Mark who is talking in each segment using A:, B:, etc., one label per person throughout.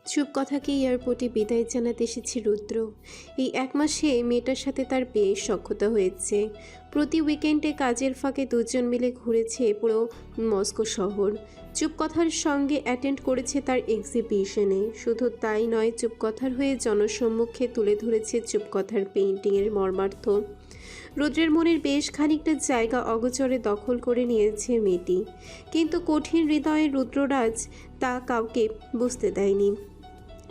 A: চুপ কথাকে এয়ারপোর্টে বিদায় জানাতে এসেছে রুদ্র। এই 1 মাসে মেয়েটার সাথে তার বেশ সখ্যতা হয়েছে। প্রতি উইকেন্ডে কাজের ফাঁকে দুজন মিলে ঘুরেছে পুরো মস্কো শহর। চুপ কথার সঙ্গে অ্যাটেন্ড করেছে তার এক্সিবিশনে। শুধু তাই নয়, চুপ কথার হয়ে জনসম্মুখে তুলে ধরেছে চুপ কথার পেইন্টিংয়ের মর্মার্থ। রুদ্রের মনের বেশ খানিকটা জায়গা অগোচরে দখল করে নিয়েছে মেয়েটি, কিন্তু কঠিন হৃদয়ের রুদ্ররাজ তা কাউকে বুঝতে দেয়নি।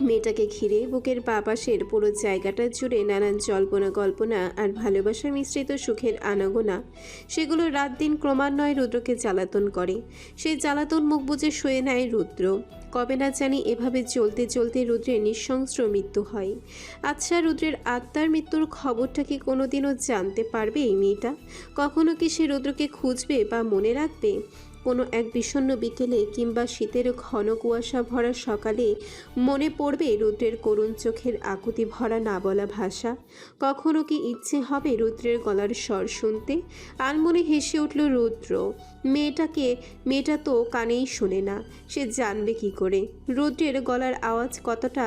A: মেয়েটাকে ঘিরে বুকের বাঁ পাশের পুরো জায়গাটা জুড়ে নানান জল্পনা কল্পনা আর ভালোবাসা মিশ্রিত সুখের আনাগোনা, সেগুলো রাত দিন ক্রমান্বয়ে রুদ্রকে জ্বালাতন করে। সেই জ্বালাতন মুখ বুজে শুয়ে নেয় রুদ্র। কবে না জানি এভাবে চলতে চলতে রুদ্রের নৃশংস মৃত্যু হয়। আচ্ছা, রুদ্রের আত্মার মৃত্যুর খবরটা কি কোনোদিনও জানতে পারবে এই মেয়েটা? কখনো কি সে রুদ্রকে খুঁজবে বা মনে রাখবে? কোনো এক বিষণ্ণ বিকেলে কিংবা শীতের ঘন কুয়াশা ভরা সকালে মনে পড়বে রুদ্রের করুণ চোখের আকুতি ভরা না বলা ভাষা? কখনো কি ইচ্ছে হবে রুদ্রের গলার স্বর শুনতে? আনমনে হেসে উঠল রুদ্র। মেয়েটা তো কানেই শোনে না, সে জানবে কি করে রুদ্রের গলার আওয়াজ কথাটা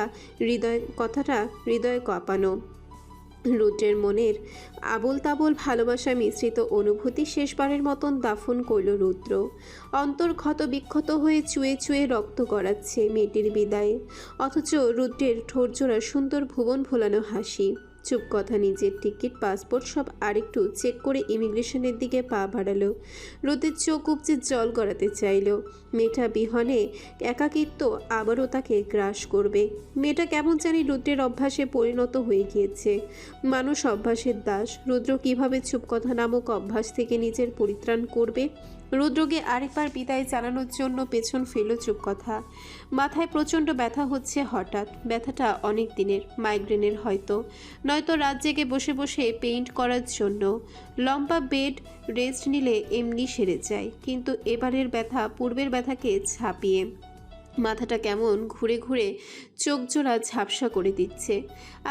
A: হৃদয় কাঁপানো। রুদ্রের মনের আবোল তাবোল ভালোবাসা মিশ্রিত অনুভূতি শেষবারের মতন দাফন করল রুদ্র। অন্তর ক্ষত বিক্ষত হয়ে চুয়ে চুয়ে রক্ত গড়াচ্ছে মেয়েটির বিদায়ে, অথচ রুদ্রের ঠোঁটজোড়া সুন্দর ভুবন ভোলানো হাসি। চুপ কথা নিজের টিকিট পাসপোর্ট সব আরেকটু চেক করে ইমিগ্রেশনের দিকে পা বাড়ালো। রোদের চোখ উপচে জল গড়াতে চাইল। মেয়েটা বিহনে একাকিত্ব আবারও তাকে গ্রাস করবে। মেয়েটা কেমন জানি রুদ্রের অভ্যাসে পরিণত হয়ে গিয়েছে। মানুষ অভ্যাসের দাস। রুদ্র কিভাবে চুপ কথা নামক অভ্যাস থেকে নিজের পরিত্রাণ করবে? রুদ্রকে আরেকবার বিদায় জানানোর জন্য পেছন ফেলল চুপ কথা। মাথায় প্রচণ্ড ব্যথা হচ্ছে হঠাৎ। ব্যথাটা অনেক দিনের, মাইগ্রেনের হয়তো, নয়তো রাত জেগে বসে বসে পেইন্ট করার জন্য। লম্বা বেড রেস্ট নিলে এমনি সেরে যায়, কিন্তু এবারের ব্যথা পূর্বের ব্যথাকে ছাপিয়ে মাথাটা কেমন ঘুরে ঘুরে চোখ জোড়া ঝাপসা করে দিচ্ছে।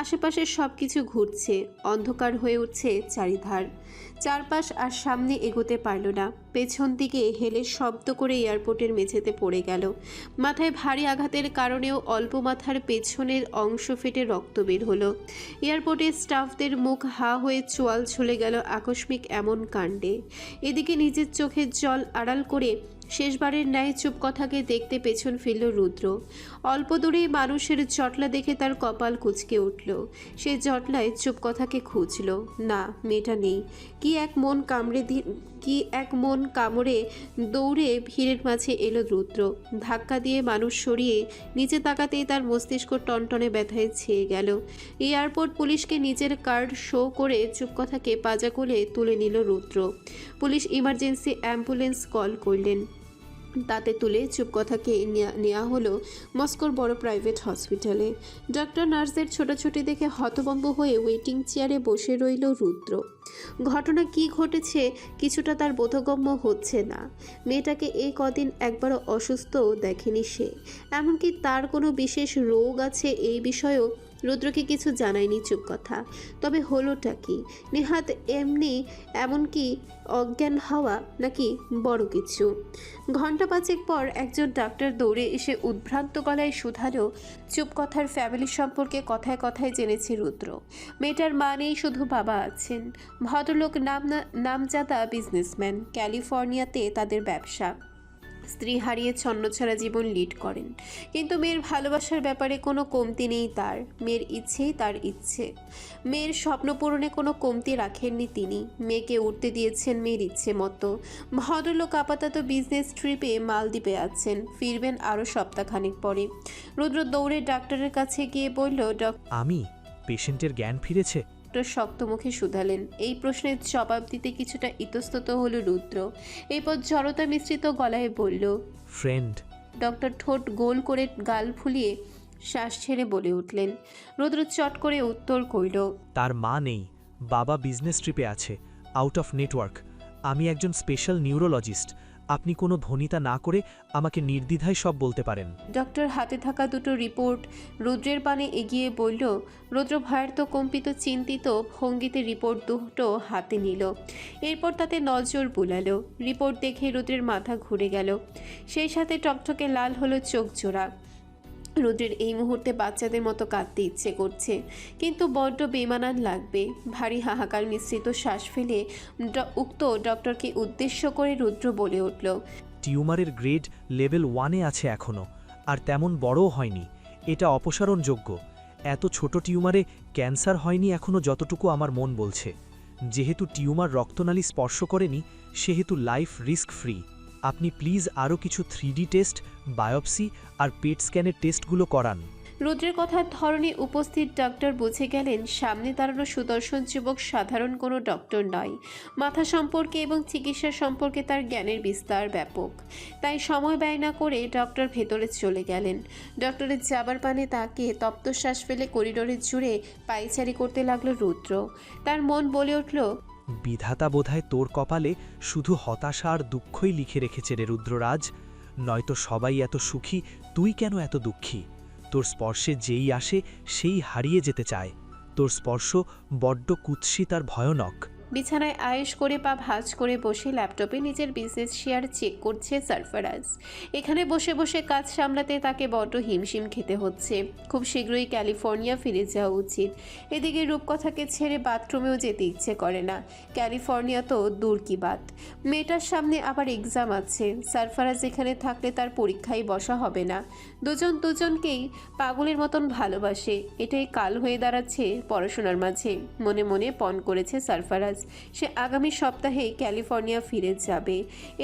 A: আশেপাশে সব কিছু ঘুরছে, অন্ধকার হয়ে উঠছে চারিধার। চারপাশ আর সামনে এগোতে পারল না। পেছন দিকে হেলে শব্দ করে এয়ারপোর্টের মেঝেতে পড়ে গেল। মাথায় ভারী আঘাতের কারণেও অল্প মাথার পেছনের অংশ ফেটে রক্ত বের হলো। এয়ারপোর্টের স্টাফদের মুখ হা হয়ে চোয়াল ছুলে গেল আকস্মিক এমন কাণ্ডে। এদিকে নিজের চোখের জল আড়াল করে শেষবারের ন্যায় চুপ কথাকে দেখতে পেছন ফিরল রুদ্র। অল্প দূরেই মানুষের জটলা দেখে তার কপাল কুঁচকে উঠল। সে জটলায় চুপ কথাকে খুঁজল। না, মেয়েটা নেই। কি এক মন কামড়ে দৌড়ে ভিড়ের মাঝে এলো রুদ্র। ধাক্কা দিয়ে মানুষ সরিয়ে নিচে তাকাতেই তার মস্তিষ্ক টনটনে ব্যথায় ছেয়ে গেল। এয়ারপোর্ট পুলিশকে নিজের কার্ড শো করে চুপ কথাকে পাজা কোলে তুলে নিল রুদ্র। পুলিশ ইমার্জেন্সি অ্যাম্বুলেন্স কল করলেন। তাতে তুলে চুপ কথাকে নেওয়া হলো মস্কোর বড় প্রাইভেট হসপিটালে। ডক্টর নার্সদের ছোটাছুটি দেখে হতভম্ব হয়ে ওয়েটিং চেয়ারে বসে রইল রুদ্র। ঘটনা কি ঘটেছে কিছুটা তার বোধগম্য হচ্ছে না। মেয়েটাকে এই কদিন একবারও অসুস্থ দেখেনি সে। এমনকি তার কোনো বিশেষ রোগ আছে এই বিষয়েও রুদ্রকে কিছু জানায়নি চুপ কথা। তবে হলোটা কি? নেহাত এমনকি অজ্ঞান হওয়া, নাকি বড় কিছু? ঘণ্টা 5 পর একজন ডাক্তার দৌড়ে এসে উদ্ভ্রান্ত গলায় শুধালো, চুপ কথার ফ্যামিলি সম্পর্কে কথায় কথায় জেনেছে রুদ্র। মেয়েটার মা নেই, শুধু বাবা আছেন। ভদ্রলোক নামজাদা বিজনেসম্যান। ক্যালিফোর্নিয়াতে তাদের ব্যবসা। স্ত্রী হারিয়ে ছন্নছাড়া জীবন লিড করেন, কিন্তু মেয়ের ভালোবাসার ব্যাপারে কোনো কমতি নেই তার। মেয়ের ইচ্ছেই তার ইচ্ছে। মেয়ের স্বপ্ন পূরণে কোনো কমতি রাখেননি তিনি। মেয়েকে উঠতে দিয়েছেন মেয়ের ইচ্ছে মতো। ভদ্রলোক আপাতত বিজনেস ট্রিপে মালদ্বীপে আছেন, ফিরবেন আরও সপ্তাহখানেক পরে। রুদ্র দৌড়ে ডাক্তারের কাছে গিয়ে বলল,
B: আমি পেশেন্টের জ্ঞান ফিরেছে?
A: শক্ত মুখে শুধালেন। এই প্রশ্নের জবাব দিতে কিছুটা ইতস্তত হলো রুদ্র। এরপর জড়তা মিশ্রিত গলায় বলল,
B: ফ্রেন্ড।
A: ডক্টর ঠোঁট গোল করে গাল ফুলিয়ে শ্বাস ছেড়ে বলে উঠলেন। রুদ্র চট করে উত্তর কইল,
B: তার মা নেই, বাবা বিজনেস ট্রিপে আছে, আউট অফ নেটওয়ার্ক। আমি একজন স্পেশাল নিউরোলজিস্ট। আপনি কোনো ধ্বনিতা না করে আমাকে নির্দ্বিধায় সব বলতে পারেন।
A: ডক্টর হাতে থাকা দুটো রিপোর্ট রুদ্রের পানে এগিয়ে বলল। রুদ্র ভয়ার্ত কম্পিত চিন্তিত ভঙ্গিতে রিপোর্ট দুটো হাতে নিল। এরপর তাতে নজর বুলালো। রিপোর্ট দেখে রুদ্রের মাথা ঘুরে গেল। সেই সাথে টকটকে লাল হলো চোখ জোড়া। রুদ্রের এই মুহূর্তে বাচ্চাদের মতো কাঁদতে ইচ্ছে করছে, কিন্তু বড্ড বেমানান লাগবে। ভারী হাহাকার মিশ্রিত শ্বাস ফেলে উক্ত ডক্টরকে উদ্দেশ্য করে রুদ্র বলে উঠল,
B: টিউমারের গ্রেড লেভেল 1-এ আছে এখনও, আর তেমন বড়ও হয়নি। এটা অপসারণযোগ্য। এত ছোট টিউমারে ক্যান্সার হয়নি এখনও, যতটুকু আমার মন বলছে। যেহেতু টিউমার রক্তনালী স্পর্শ করেনি, সেহেতু লাইফ রিস্ক ফ্রি। আপনি প্লিজ আরও কিছু 3D টেস্ট, বায়োপসি আর পেট স্ক্যানের টেস্টগুলো করান।
A: রুদ্রের কথার ধরনে উপস্থিত ডক্টর বুঝে গেলেন সামনে দাঁড়ানো সুদর্শন যুবক সাধারণ কোনো ডক্টর নয়। মাথা সম্পর্কে এবং চিকিৎসা সম্পর্কে তার জ্ঞানের বিস্তার ব্যাপক। তাই সময় ব্যয় না করে ডক্টর ভেতরে চলে গেলেন। ডক্টরের যাবার পানে তাকে তপ্ত শ্বাস ফেলে করিডোরে জুড়ে পায়চারি করতে লাগলো রুদ্র। তার মন বলে উঠল,
B: বিধাতা বোধহয় তোর কপালে শুধু হতাশা আর দুঃখই লিখে রেখেছে রে রুদ্ররাজ। নয়তো সবাই এত সুখী, তুই কেন এত দুঃখী? তোর স্পর্শে যেই আসে সেই হারিয়ে যেতে চায়। তোর স্পর্শ বড্ড কুৎসিত আর ভয়ানক।
A: বিছানায় আয়েশ করে পা ভাঁজ করে বসে ল্যাপটপে নিজের বিজনেস শেয়ার চেক করছে সারফারাজ। এখানে বসে বসে কাজ সামলাতে তাকে বড্ড হিমশিম খেতে হচ্ছে। খুব শীঘ্রই ক্যালিফোর্নিয়া ফিরে যাওয়া উচিত। এদিকে রূপকথাকে ছেড়ে বাথরুমেও যেতে ইচ্ছে করে না। ক্যালিফোর্নিয়া তো দূর কি বাত, মেয়েটার সামনে আবার এক্সাম আছে। সারফারাজ এখানে থাকলে তার পরীক্ষায় বসা হবে না। দুজন দুজনকেই পাগলের মতন ভালোবাসে। এটাই কাল হয়ে দাঁড়াচ্ছে পড়াশোনার মাঝে। মনে মনে পণ করেছে সারফারাজ সে আগামী সপ্তাহে ক্যালিফোর্নিয়া ফিরে যাবে।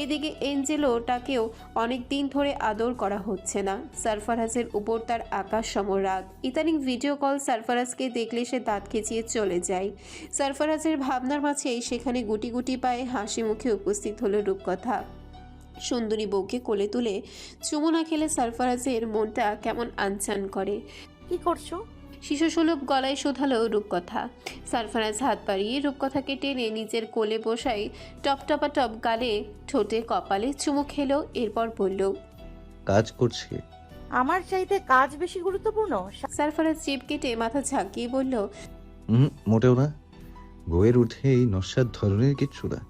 A: এদিকে এঞ্জেলোটাকেও অনেক দিন ধরে আদর করা হচ্ছে না। সারফারাজের উপর তার আকাশ সম রাগ। ইদানিং ভিডিও কল সারফারাজকে দেখলে সে দাঁত খেঁচিয়ে চলে যায়। সারফারাজের ভাবনার মাঝেই সেখানে গুটি গুটি পায়ে হাসি মুখে উপস্থিত হলো রূপকথা। সুন্দরী বউকে কোলে তুলে চুমু না খেলে সারফারাজের মনটা কেমন আনচান করে।
C: কি করছো?
A: শিশুসুলভ গলায় শোধালো রূপকথা। সারফারাজ হাত বাড়িয়ে রূপকথাকে টেনে নিজের কোলে বসাই টপটপাটপ গালে ঠোঁটে কপালে চুমু খেলো। এরপর বলল,
D: কাজ করছি।
C: আমার চাইতে কাজ বেশি গুরুত্বপূর্ণ?
A: সারফারাজ জিভ কেটে মাথা ঝাঁকিয়ে বলল,
D: মোটেও না। বউয়ের উঠেই নস্যাৎ ধরনের কিচ্ছু না।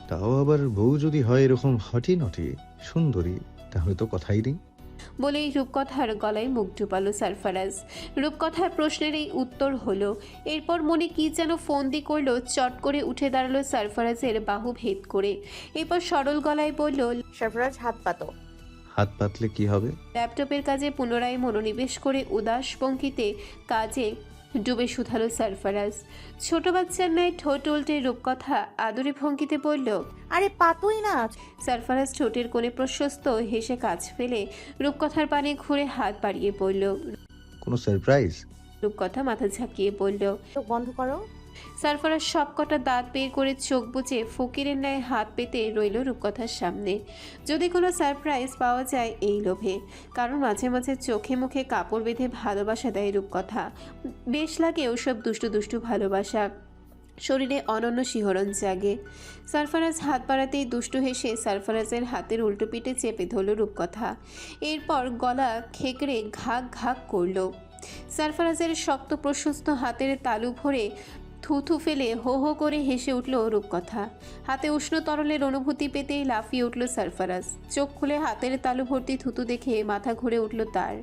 D: তাও আবার বউ যদি হয় এরকম হটি নটি সুন্দরী, তাহলে তো কথাই নেই।
A: বলেই রূপকথার গলায় মুখ ডুবালো সারফারাজ। রূপকথার প্রশ্নের এই উত্তর হলো। এরপর মনে কি যেন ফন্দি করলো। চট করে উঠে দাঁড়ালো সারফারাজের বাহু ভেদ করে। এরপর সরল গলায় বলল,
C: সারফারাজ হাত পাতো।
D: হাত পাতলে কি হবে?
A: ল্যাপটপের কাজে পুনরায় মনোনিবেশ করে উদাস ভঙ্গিতে কাজে ডুবে শুধালো সারফারাজ। ছোট বাচ্চার ন্যায় ঠোঁট উল্টে রূপকথা আদরে ভঙ্গিতে বলল,
C: আরে পাতোই না।
A: সারফারাজ ঠোঁটের কোণে প্রশস্ত হেসে কাজ ফেলে রূপকথার পানে ঘুরে হাত বাড়িয়ে বলল।
D: কোনো সারপ্রাইজ?
A: রূপকথা মাথা ঝাঁকিয়ে বলল।
C: চোখ বন্ধ করো।
A: সারফারাজ সবকটা দাঁত বের করে চোখ বুজে ফকিরের ন্যায় হাত পেতে রইল রূপকথার সামনে। যদি কোনো সারপ্রাইজ পাওয়া যায় এই লোভে। কারণ মাঝে মাঝে চোখে মুখে কাপড় বেঁধে ভালোবাসা দেয় রূপকথা। বেশ লাগে ওসব দুষ্টু দুষ্টু ভালোবাসা। শরীরে অনন্য শিহরণ জাগে। সারফারাজ হাত বাড়াতেই দুষ্টু হেসে সারফারাজের হাতের উল্টো পিঠে চেপে ধরল রূপকথা। এরপর গলা খেকড়ে ঘাক ঘাক করল। সারফারাজের শক্ত প্রশস্ত হাতের তালু ভরে থুথু ফেলে হো হো করে হেসে উঠল রূপকথা। হাতে উষ্ণ তরলের অনুভূতি পেতেই লাফিয়ে উঠল সারফারাজ। চোখ খুলে হাতের তালু ভর্তি থুতু দেখে মাথা ঘুরে উঠল তার।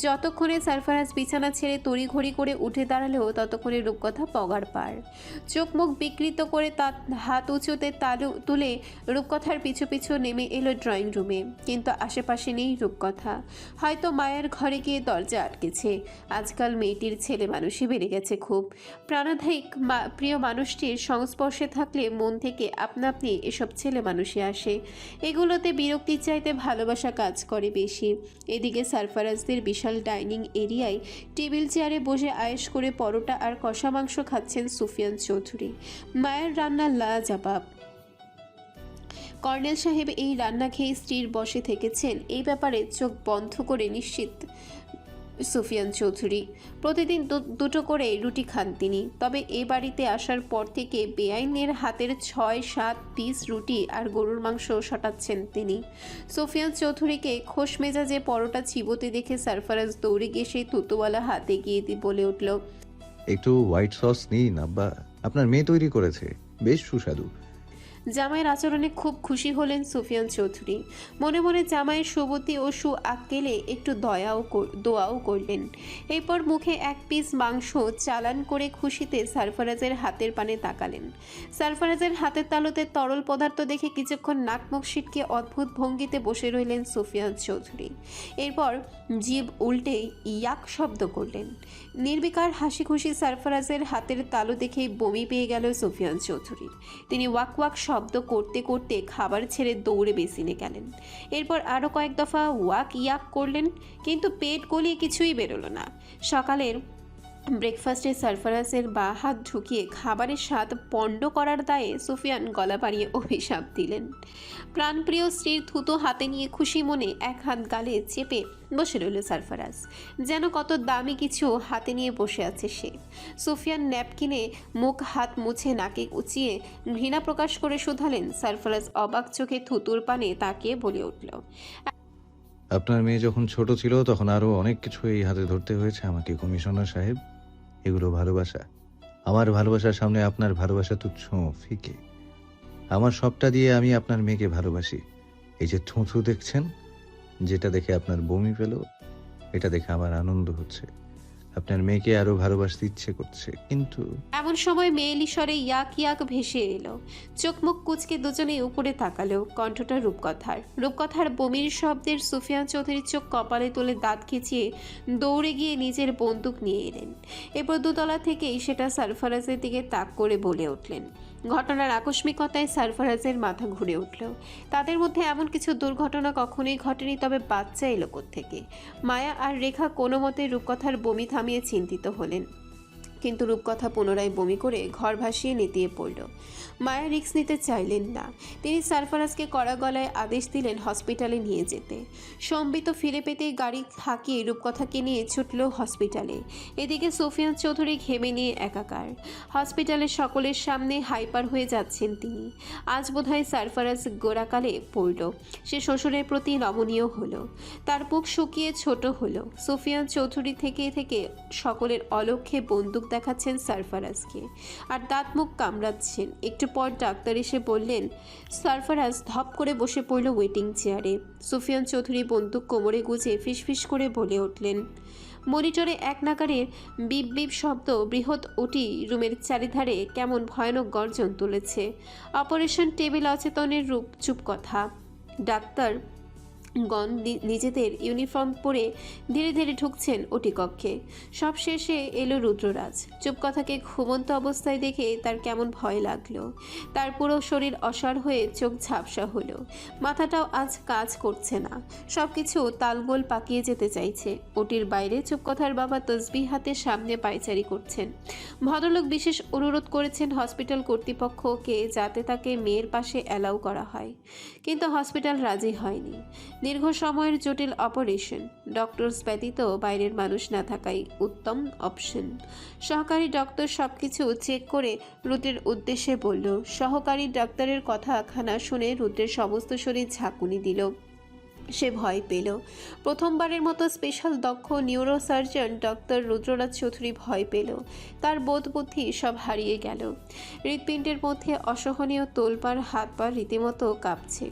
A: যতক্ষণে সারফারাজ বিছানা ছেড়ে তড়িঘড়ি করে উঠে দাঁড়ালেও ততক্ষণে রূপকথা পগার পার। চোখ মুখ বিকৃত করে তার হাত উঁচুতে তালু তুলে রূপকথার পিছু পিছু নেমে এলো ড্রয়িং রুমে। কিন্তু আশেপাশে নেই রূপকথা। হয়তো মায়ের ঘরে গিয়ে দরজা আটকেছে। আজকাল মেয়েটির ছেলে মানুষই বেড়ে গেছে খুব। প্রাণাধিক প্রিয় মানুষটির সংস্পর্শে থাকলে মন থেকে আপনা আপনি এসব ছেলে মানুষই আসে। এগুলোতে বিরক্তির চাইতে ভালোবাসা কাজ করে বেশি। এদিকে সারফারাজদের বিশাল ডাইনিং এরিয়ায় টেবিল চেয়ারে বসে আয়েশ করে পরোটা আর কষা মাংস খাচ্ছেন সুফিয়ান চৌধুরী। মায়ের রান্না লাজবাব। কর্নেল সাহেব এই রান্না খেয়ে স্ত্রীর বশে থেকেছেন এই ব্যাপারে চোখ বন্ধ করে নিশ্চিত সুফিয়ান চৌধুরী। প্রতিদিন দুটো করে রুটি খান তিনি। তবে এ বাড়িতে আসার পর থেকে বেআইনের হাতের 6-7 পিস রুটি আর গরুর মাংস সটাচ্ছেন তিনি। সুফিয়ান চৌধুরীকে খোশ মেজাজে পরোটা চিবোতে দেখে সারফারাজ দৌড়ে গিয়ে সেই থুতুওয়ালা হাতে গিয়ে বলে উঠল,
D: একটু হোয়াইট সস নিন আব্বা, আপনার মেয়ে তৈরি করেছে, বেশ সুস্বাদু।
A: জামাইয়ের আচরণে খুব খুশি হলেন সুফিয়ান চৌধুরী। মনে মনে জামাইয়ের সুবুদ্ধি ও আক্কেলে একটু দোয়াও করলেন। এরপর মুখে এক পিস মাংস চালান করে খুশিতে সারফারাজের হাতের পানে তাকালেন। সারফারাজের হাতের তালুতে তরল পদার্থ দেখে কিছুক্ষণ নাক মুখ সিটকে অদ্ভুত ভঙ্গিতে বসে রইলেন সুফিয়ান চৌধুরী। এরপর জিভ উল্টে ইয়াক শব্দ করলেন। নির্বিকার হাসি খুশি সারফারাজের হাতের তালু দেখেই বমি পেয়ে গেল সুফিয়ান চৌধুরীর। তিনি ওয়াক ওয়াক শব্দ করতে করতে খাবার ছেড়ে দৌড়ে বেসিনে গেলেন। এরপর আরও কয়েক দফা ওয়াক ইয়াক করলেন, কিন্তু পেট গলিয়ে কিছুই বেরোলো না। সকালের ব্রেকফাস্টে সারফারাজের বা হাত ঢুকিয়ে খাবারের স্বাদ পণ্ড করার দায়ে সুফিয়ান গলা বাড়িয়ে অভিশাপ দিলেন। প্রাণপ্রিয় স্ত্রীর থুতো হাতে নিয়ে খুশি মনে এক হাত গালে চেপে বসে রইল সারফারাজ, যেন কত দামি কিছু হাতে নিয়ে বসে আছে সে। সুফিয়ান ন্যাপকিনে মুখ হাত মুছে নাকে উঁচিয়ে ঘৃণা প্রকাশ করে শুধালেন। সারফারাজ অবাক চোখে থুতুর পানে তাকিয়ে বলে উঠল,
D: আপনার মেয়ে যখন ছোট ছিল তখন আরো অনেক কিছু এই হাতে ধরতে হয়েছে আমাকে কমিশনার সাহেব। এগুলো ভালোবাসা। আমার ভালোবাসার সামনে আপনার ভালোবাসা তুচ্ছ, ফিকে। আমার সবটা দিয়ে আমি আপনার মেয়েকে ভালোবাসি। এই যে থুথু দেখছেন, যেটা দেখে আপনার বমি পেল, এটা দেখে আমার আনন্দ হচ্ছে। আপনার মেয়েকে আরো ভালোবাসতে ইচ্ছে করছে, কিন্তু
A: এমন সময় মেয়েলি স্বরে ইয়াক ইয়াক ভেসে এলো। চোখ মুখ কুচকে দুজনেই উপরে তাকালো। কণ্ঠটা রূপকথার বমির শব্দের সুফিয়ান চৌধুরীর চোখ কপালে তুলে দাঁত খিচিয়ে দৌড়ে গিয়ে নিজের বন্দুক নিয়ে এলেন। এরপর দোতলা থেকেই সেটা সারফারাজের দিকে তাক করে বলে উঠলেন। ঘটনার আকস্মিকতায় সারফারাজের মাথা ঘুরে উঠল। তাদের মধ্যে এমন কিছু দুর্ঘটনা কখনোই ঘটেনি, তবে বাচ্চা এলো কোত্থেকে? মায়া আর রেখা কোনো মতে রূপকথার বমি থামিয়ে চিন্তিত হলেন, কিন্তু রূপকথা পুনরায় বমি করে ঘর ভাসিয়ে নেতিয়ে পড়ল। মায়া রিস্ক নিতে চাইলেন না। তিনি সারফারাজকে কড়া গলায় আদেশ দিলেন হসপিটালে নিয়ে যেতে। সম্বিত ফিরে পেতেই গাড়ি হাঁকিয়ে রূপকথাকে নিয়ে ছুটল হসপিটালে। এদিকে সুফিয়ান চৌধুরী ঘেমে নিয়ে একাকার। হসপিটালে সকলের সামনে হাইপার হয়ে যাচ্ছেন তিনি। আজ বোধহয় সারফারাজ গোড়াকালে পড়ল। সে শ্বশুরের প্রতি নমনীয় হলো। তার বুক শুকিয়ে ছোট হলো। সুফিয়ান চৌধুরী থেকে থেকে সকলের অলক্ষ্যে বন্দুক দেখাচ্ছেন সারফারাজকে, আর দাঁত মুখ কামড়াচ্ছেন। একটু পর ডাক্তার এসে বললেন। সারফারাজ ধপ করে বসে পড়ল ওয়েটিং চেয়ারে। সুফিয়ান চৌধুরী বন্দুক কোমরে গুজে ফিসফিস করে বলে উঠলেন। মনিটরে এক নাগারের বিপ বিপ শব্দ বৃহৎ ওটি রুমের চারিধারে কেমন ভয়ানক গর্জন তুলেছে। অপারেশন টেবিল অচেতনের রূপ চুপ কথা। ডাক্তার গণ নিজেদের ইউনিফর্ম পরে ধীরে ধীরে ঢুকছেন ওটি কক্ষে। সব শেষে এলো রুদ্ররাজ। চুপকথাকে ঘুমন্ত অবস্থায় দেখে তার কেমন ভয় লাগলো। তার পুরো শরীর অসাড় হয়ে চোখ ঝাপসা হলো। মাথাটাও আজ কাজ করছে না। সব কিছু তালগোল পাকিয়ে যেতে চাইছে। ওটির বাইরে চুপকথার বাবা তসবিহ হাতে সামনে পায়চারি করছেন। ভদ্রলোক বিশেষ অনুরোধ করেছেন হসপিটাল কর্তৃপক্ষকে যাতে তাকে মেয়ের পাশে অ্যালাউ করা হয়, কিন্তু হসপিটাল রাজি হয়নি। দীর্ঘ সময়ের জটিল অপারেশন, ডক্টরস ব্যতীত বাইরের মানুষ না থাকাই উত্তম অপশন। সহকারী ডক্টর সবকিছু চেক করে রুদ্রের উদ্দেশ্যে বলল। সহকারী ডাক্তারের কথা খানা শুনে রুদ্রের সমস্ত শরীর ঝাঁকুনি দিল। সে ভয় পেল। প্রথমবারের মতো স্পেশাল দক্ষ নিউরোসার্জন ডক্টর রুদ্ররাজ চৌধুরী ভয় পেল। তার বোধ বুদ্ধি সব হারিয়ে গেল। হৃৎপিণ্ডের মধ্যে অসহনীয় তোলপাড়, হাত পা রীতিমতো কাঁপছে,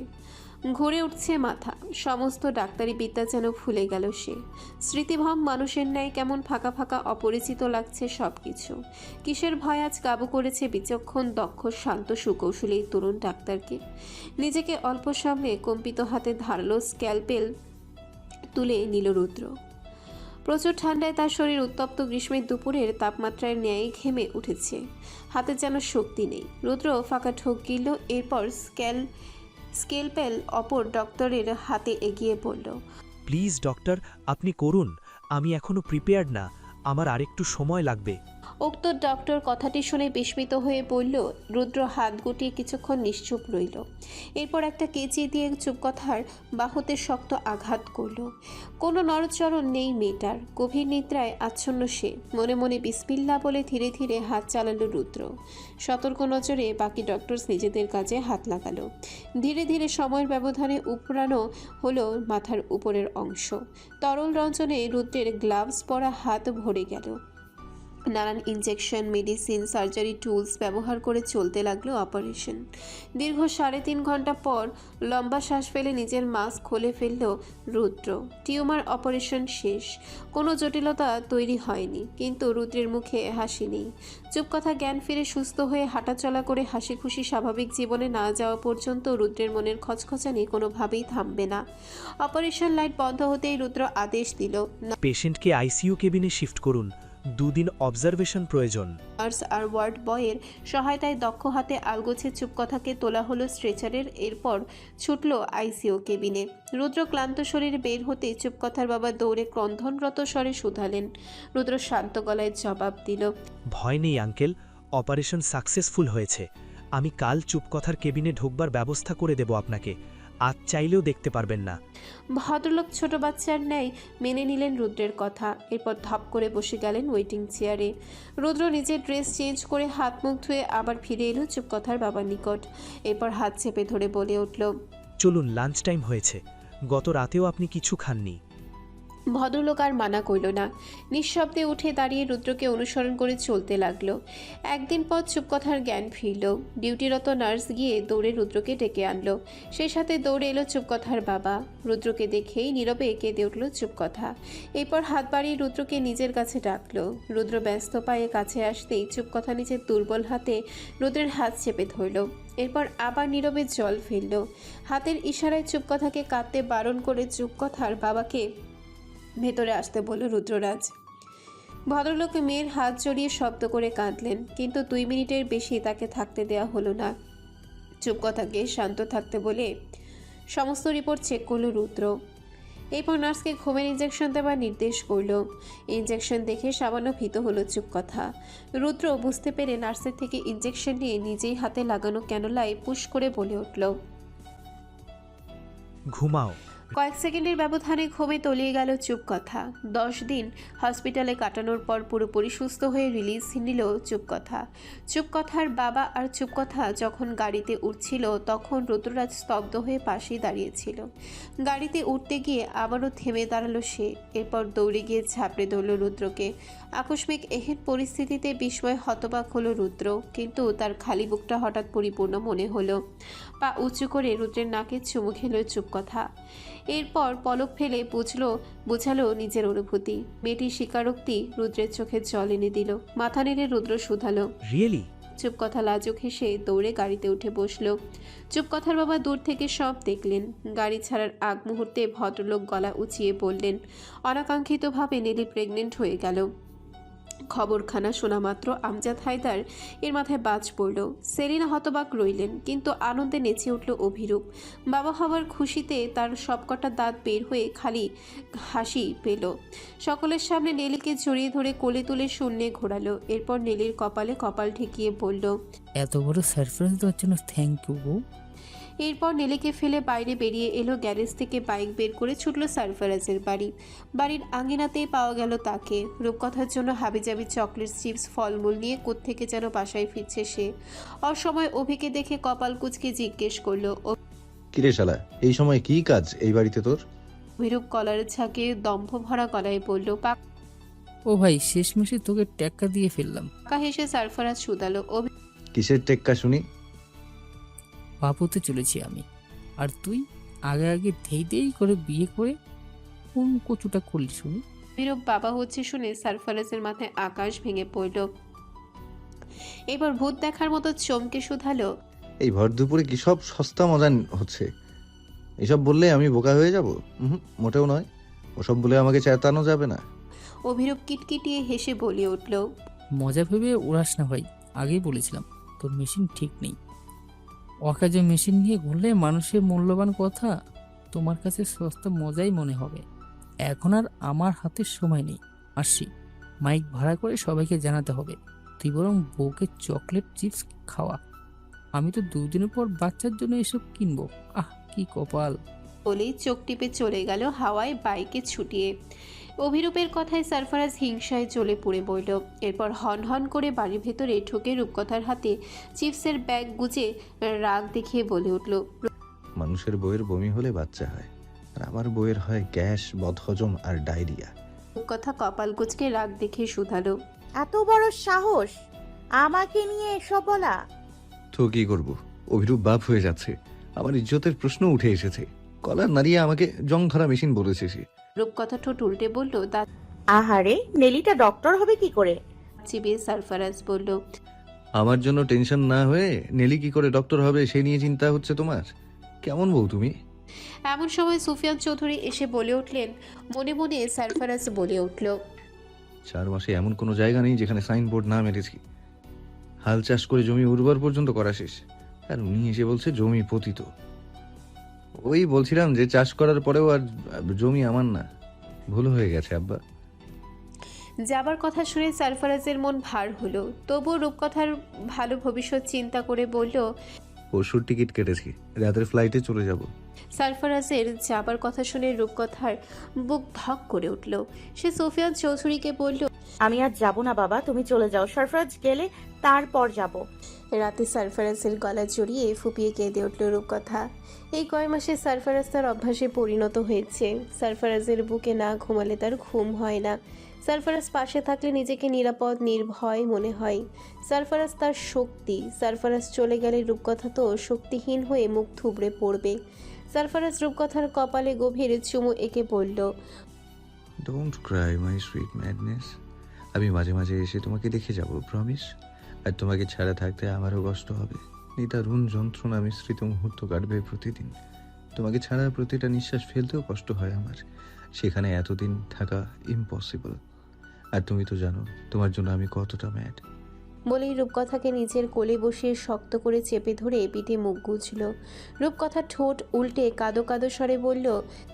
A: ঘুরে উঠছে মাথা। সমস্ত ডাক্তারি বিদ্যা যেন ভুলে গেল সে। স্মৃতিভ্রম মানুষের ন্যায় কেমন ফাঁকা ফাঁকা অপরিচিত লাগছে সব কিছু। কিসের ভয় আজ কাবু করেছে বিচক্ষণ, দক্ষ, শান্ত, সুকৌশলী তরুণ ডাক্তারকে? নিজেকে অল্প সামনে কম্পিত হাতে ধারালো স্ক্যালপেল তুলে নিল রুদ্র। প্রচুর ঠান্ডায় তার শরীর উত্তপ্ত। গ্রীষ্মের দুপুরের তাপমাত্রায় ন্যায় ঘেমে উঠেছে। হাতে যেন শক্তি নেই। রুদ্র ফাঁকা ঠোক গিলল। এরপর স্কেলপেল অপর ডক্টরের হাতে এগিয়ে পড়ল।
B: প্লিজ ডক্টর, আপনি করুন। আমি এখনো প্রিপেয়ার্ড না, আমার আরেকটু সময় লাগবে।
A: উক্ত ডক্টর কথাটি শুনে বিস্মিত হয়ে বলল। রুদ্র হাত গুটিয়ে কিছুক্ষণ নিশ্চুপ রইল। এরপর একটা কেচি দিয়ে চুপকথার বাহুতে শক্ত আঘাত করল। কোনো নড়চড়ন নেই মেয়েটার। গভীর নিদ্রায় আচ্ছন্ন সে। মনে মনে বিসমিল্লাহ বলে ধীরে ধীরে হাত চালালো রুদ্র। সতর্ক নজরে বাকি ডক্টরস নিজেদের কাজে হাত লাগালো। ধীরে ধীরে সময়ের ব্যবধানে উপড়ানো হলো মাথার উপরের অংশ। তরল রঞ্জনে রুদ্রের গ্লাভস পরা হাত ভরে গেল। নানান ইনজেকশন, মেডিসিন, সার্জারি টুলস ব্যবহার করে চলতে লাগলো অপারেশন। দীর্ঘ 3.5 ঘন্টা পর লম্বা শ্বাস ফেলে নিজের মাস্ক খুলে ফেলল রুদ্র। টিউমার অপারেশন শেষ, কোনো জটিলতা তৈরি হয়নি, কিন্তু রুদ্রের মুখে হাসি নেই। চুপ কথা জ্ঞান ফিরে সুস্থ হয়ে হাঁটাচলা করে হাসি খুশি স্বাভাবিক জীবনে না যাওয়া পর্যন্ত রুদ্রের মনের খচখচানি কোনোভাবেই থামবে না। অপারেশন লাইট বন্ধ হতেই রুদ্র আদেশ দিল,
B: পেশেন্টকে আইসিইউ কেবিনে শিফট করুন, 2 দিন অবজারভেশন প্রয়োজন।
A: নার্স আর ওয়ার্ড বয়ের সহায়তায় দক্ষ হাতে আলগোছে চুপকথাকে তোলা হলো স্ট্রেচারের। এরপর ছুটল আইসিইউ কেবিনে। রুদ্র ক্লান্ত শরীরে বের হতে চুপকথার বাবা দৌড়ে ক্রন্ধনরত স্বরে শুধালেন। রুদ্র শান্ত গলায় জবাব দিল,
B: ভয় নেই আঙ্কেল, অপারেশন সাকসেসফুল হয়েছে। আমি কাল চুপকথার কেবিনে ঢোকবার ব্যবস্থা করে দেব আপনাকে, আজ চাইলেও দেখতে পারবেন না।
A: ভদ্রলোক ছোট বাচ্চার ন্যায় মেনে নিলেন রুদ্রের কথা। এরপর ধপ করে বসে গেলেন ওয়েটিং চেয়ারে। রুদ্র নিজের ড্রেস চেঞ্জ করে হাত মুখ ধুয়ে আবার ফিরে এলো চুপকথার বাবার নিকট। এরপর হাত চেপে ধরে বলে উঠল,
B: চলুন, লাঞ্চ টাইম হয়েছে, গত রাতেও আপনি কিছু খাননি।
A: ভদ্রলোক আর মানা করল না। নিঃশব্দে উঠে দাঁড়িয়ে রুদ্রকে অনুসরণ করে চলতে লাগলো। একদিন পর চুপকথার জ্ঞান ফিরল। ডিউটিরত নার্স গিয়ে দৌড়ে রুদ্রকে ডেকে আনলো। সেই সাথে দৌড়ে এলো চুপকথার বাবা। রুদ্রকে দেখেই নীরবে কেঁদে উঠল চুপকথা। এরপর হাত বাড়িয়ে রুদ্রকে নিজের কাছে ডাকলো। রুদ্র ব্যস্ত পায়ে কাছে আসতেই চুপকথা নিজের দুর্বল হাতে রুদ্রের হাত চেপে ধরল। এরপর আবার নীরবে জল ফেলল। হাতের ইশারায় চুপকথাকে কাঁদতে বারণ করে চুপকথার বাবাকে ভেতরে আসতে বলল রুদ্ররাজ। ভদ্রলোক মেয়ের হাত জড়িয়ে শব্দ করে কাঁদলেন, কিন্তু 2 মিনিটের বেশি তাকে থাকতে দেওয়া হলো না। চুপকথাকে শান্ত থাকতে বলে সমস্ত রিপোর্ট চেক করল রুদ্র। এরপর নার্সকে ঘুমের ইঞ্জেকশন দেওয়ার নির্দেশ করল। ইঞ্জেকশন দেখে সামান্য ভীত হলো চুপকথা। রুদ্র বুঝতে পেরে নার্সের থেকে ইঞ্জেকশন নিয়ে নিজেই হাতে লাগানো ক্যানোলায় পুশ করে বলে উঠল,
B: ঘুমাও।
A: কয়েক সেকেন্ডের ব্যবধানে ঘুমে তলিয়ে গেল চুপকথা। 10 দিন হসপিটালে কাটানোর পর পুরোপুরি সুস্থ হয়ে রিলিজ নিল চুপকথা। চুপকথার বাবা আর চুপকথা যখন গাড়িতে উঠছিল তখন রুদ্ররাজ স্তব্ধ হয়ে পাশেই দাঁড়িয়েছিল। গাড়িতে উঠতে গিয়ে আবারও থেমে দাঁড়ালো সে। এরপর দৌড়ে গিয়ে ঝাঁপড়ে ধরল রুদ্রকে। আকস্মিক এহেন পরিস্থিতিতে বিস্ময় হতবাক হলো রুদ্র, কিন্তু তার খালি বুকটা হঠাৎ পরিপূর্ণ মনে হলো। পা উঁচু করে রুদ্রের নাকে চুমু খেল চুপকথা। এরপর পলক ফেলে বুঝালো নিজের অনুভূতি। মেয়েটির স্বীকারোক্তি রুদ্রের চোখে জল এনে দিল। মাথা নেড়ে রুদ্র শুধালো,
B: রিয়েলি?
A: চুপকথা লাজুক হেসে দৌড়ে গাড়িতে উঠে বসলো। চুপকথার বাবা দূর থেকে সব দেখলেন। গাড়ি ছাড়ার আগ মুহূর্তে ভদ্রলোক গলা উঁচিয়ে বললেন, অনাকাঙ্ক্ষিতভাবে নেলি প্রেগনেন্ট হয়ে গেল। খবরখানা শোনা মাত্র আমজাদ হায়দার এর মাথায় বাজ পড়ল। সেলিনা হতবাক রইলেন, কিন্তু আনন্দে নেচে উঠল অভিরূপ। বাবা হওয়ার খুশিতে তার সবকটা দাঁত বের হয়ে খালি হাসি পেল। সকলের সামনে নেলিকে জড়িয়ে ধরে কোলে তুলে শূন্যে ঘোরালো। এরপর নেলির কপালে কপাল ঠেকিয়ে বলল,
E: এত বড় সারপ্রাইজ দেওয়ার জন্য থ্যাংক ইউ বউ।
A: এরপর নেলিকে ফেলে বাইরে বেরিয়ে এলো। গ্যারেজ থেকে বাইক বের করে ছুটল সারফারাজের বাড়ি। বাড়ির আঙিনাতেই পাওয়া গেল তাকে। রূপকথার জন্য হাবিজাবি চকলেট, চিপস, ফলমূল নিয়ে কোত্থেকে যেন বাসায় ফিরছে সে। অসময় অভিকে দেখে কপাল কুঁচকে জিজ্ঞেস করলো,
D: কিরে শালা, এই সময় কি কাজ এই বাড়িতে তোর?
A: অভিরূপ কলার ঝাঁকে দম্ভ ভরা গলায় বলল,
E: ও ভাই, শেষমেশে তোকে টেক্কা দিয়ে ফেললাম।
A: পাকা হেসে সারফারাজ শুধালো,
D: কিসের টেক্কা শুনি?
E: বাপুতে চলেছি আমি, আর তুই আগে আগে ধেই করে বিয়ে করে কোন কচুটা করলি শুনি?
A: অভিরূপ বাবা হচ্ছে শুনে সারফারাজের মাথায় আকাশ ভেঙে পড়ল। এবার ভূত দেখার মতো চমকে শুধালো,
D: এই ভর দুপুরে কি সব সস্তা মজা হচ্ছে? এসব বললে আমি বোকা হয়ে যাব? মোটেও নয়, ওসব বলে আমাকে চেতানো যাবে না।
A: অভিরূপ কিটকিটিয়ে হেসে বলে উঠল,
E: মজা ভেবে উড়াস না ভাই, আগেই বলেছিলাম তোর মেশিন ঠিক নেই। অকাজে মেশিন নিয়ে ঘুরলে মানুষের মূল্যবান কথা তোমার কাছে সস্তা মজাই মনে হবে। এখন আর আমার হাতে সময় নেই, আসছি। মাইক ভাড়া করে সবাইকে জানাতে হবে। তুই বরং বউকে চকলেট চিপস খাওয়া, আমি তো 2 দিনের পর বাচ্চার জন্য এসব কিনবো। আহ, কি কপাল।
A: বলেই চোখ টিপে চলে গেল হাওয়ায় বাইকে ছুটিয়ে। অভিরূপের কথায় সারফারাজ হিংসায় জ্বলে পুড়ে বলল। এরপর হন হন করে বাড়ির ভেতরে ঢুকে রূপকথার হাতে চিপসের ব্যাগ গুজে রাগ দেখিয়ে বলে উঠল,
D: মানুষের বইয়ের বমি হলে বাচ্চা হয়, আর আমার বইয়ের হয় গ্যাস, বদহজম আর ডায়রিয়া।
A: রূপকথা কপাল কুঁচকে রাগ দেখে শুধালো,
C: এত বড় সাহস আমাকে নিয়ে এসব বলা?
D: তো কি করব, অভিরূপ বাপ হয়ে যাচ্ছে, আমার ইজ্জতের প্রশ্ন উঠে এসেছে। কলার নাড়িয়ে আমাকে জং ধরা মেশিন বলেছে সে।
A: রূপকথা ঠোঁট উল্টে বলল, দাঁত
C: আহারে, নেলিটা ডক্টর হবে কি করে?
A: চিবিয়ে সারফারাজ বলল,
D: আমার জন্য টেনশন না হয়ে নেলি কি করে ডক্টর হবে সে নিয়ে চিন্তা হচ্ছে তোমার? কেমন বউ তুমি?
A: এমন সময় সুফিয়ান চৌধুরী এসে বলে উঠলেন। মনে মনে সারফারাজ বলে উঠল,
D: 4 মাসে এমন কোনো জায়গা নেই যেখানে সাইনবোর্ড না মেরেছি। হাল চাষ করে জমি উর্বর পর্যন্ত করা শেষ, আর উনি এসে বলছে জমি পতিত। ওই বলছিলাম যে চাষ করার পরেও আর জমি আমার না, ভুল হয়ে গেছে আব্বা।
A: যাবার কথা শুনে সারফারাজের মন ভার হলো। তবুও রূপকথার ভালো ভবিষ্যৎ চিন্তা করে বলল,
D: পরশুর টিকিট কেটেছি, রাতের ফ্লাইটে চলে যাব।
A: সারফারাজের যাবার কথা শুনে রূপকথার বুক ধক করে উঠল। সে সুফিয়ান চৌধুরীকে বলল,
C: আমি আর যাব না বাবা, তুমি চলে যাও। সরফরাজ গেলে তারপর যাব।
A: রাতে সারফারাজের গলা জড়িয়ে ফুপিয়ে কেঁদে উঠল রূপকথা। এই কয় মাসে সারফারাজ তার অভ্যাসে পরিণত হয়েছে। সারফারাজের বুকে না ঘুমালে তার ঘুম হয় না। সারফারাজ পাশে থাকলে নিজেকে নিরাপদ নির্ভয় মনে হয়। সারফারাজ তার শক্তি। সারফারাজ চলে গেলে রূপকথা তো শক্তিহীন হয়ে মুখ থুবড়ে পড়বে। সারফারাজ রূপকথার কপালে গভীর চুমু এঁকে বলল,
D: don't cry my sweet madness. আমি মাঝে মাঝে এসে তোমাকে দেখে যাব, প্রমিস। আর তোমাকে ছাড়া থাকতে আমারও কষ্ট হবে। নিদারুণ যন্ত্রণা মিশ্রিত মুহূর্ত কাটবে প্রতিদিন। তোমাকে ছাড়া প্রতিটা নিঃশ্বাস ফেলতেও কষ্ট হয় আমার। সেখানে এতদিন থাকা ইম্পসিবল। আর তুমি তো জানো তোমার জন্য আমি কতটা ম্যাড।
A: বলেই রূপকথাকে নিজের কোলে বসিয়ে শক্ত করে চেপে ধরে পিঠে মুখ গুজল। রূপকথা ঠোঁট উল্টে কাদো কাদো স্বরে বলল,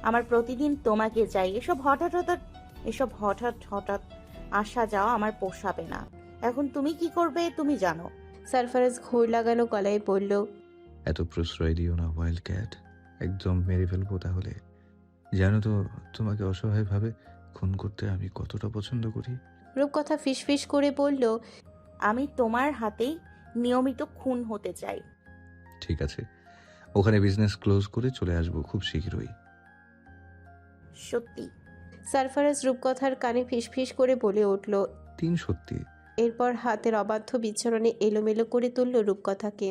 C: আমার প্রতিদিন তোমাকে চাই। এসব হঠাৎ হঠাৎ আসা যাওয়া আমার পোষাবে না। এখন তুমি কি করবে তুমি জানো।
A: সারফারাজ ঘোর লাগানো গলায় বলল,
D: এত প্রশ্রয় দিও না ওয়াইল্ড ক্যাট, একদম মেরে ফেলবো তাহলে। জানো তো তোমাকে অসহায়ভাবে খুন করতে আমি কতটা পছন্দ করি।
A: রূপকথা ফিসফিস করে বলল,
C: আমি তোমার হাতেই নিয়মিত খুন হতে চাই।
D: ঠিক আছে, ওখানে বিজনেস ক্লোজ করে চলে আসবো খুব শীঘ্রই।
C: সত্যি?
A: সারফারাজ রূপকথার কানে ফিসফিস করে বলে উঠল।
D: 3 সত্যি।
A: এরপর হাতের অবাধ্য বিচরণে এলোমেলো করে তুলল রূপকথাকে।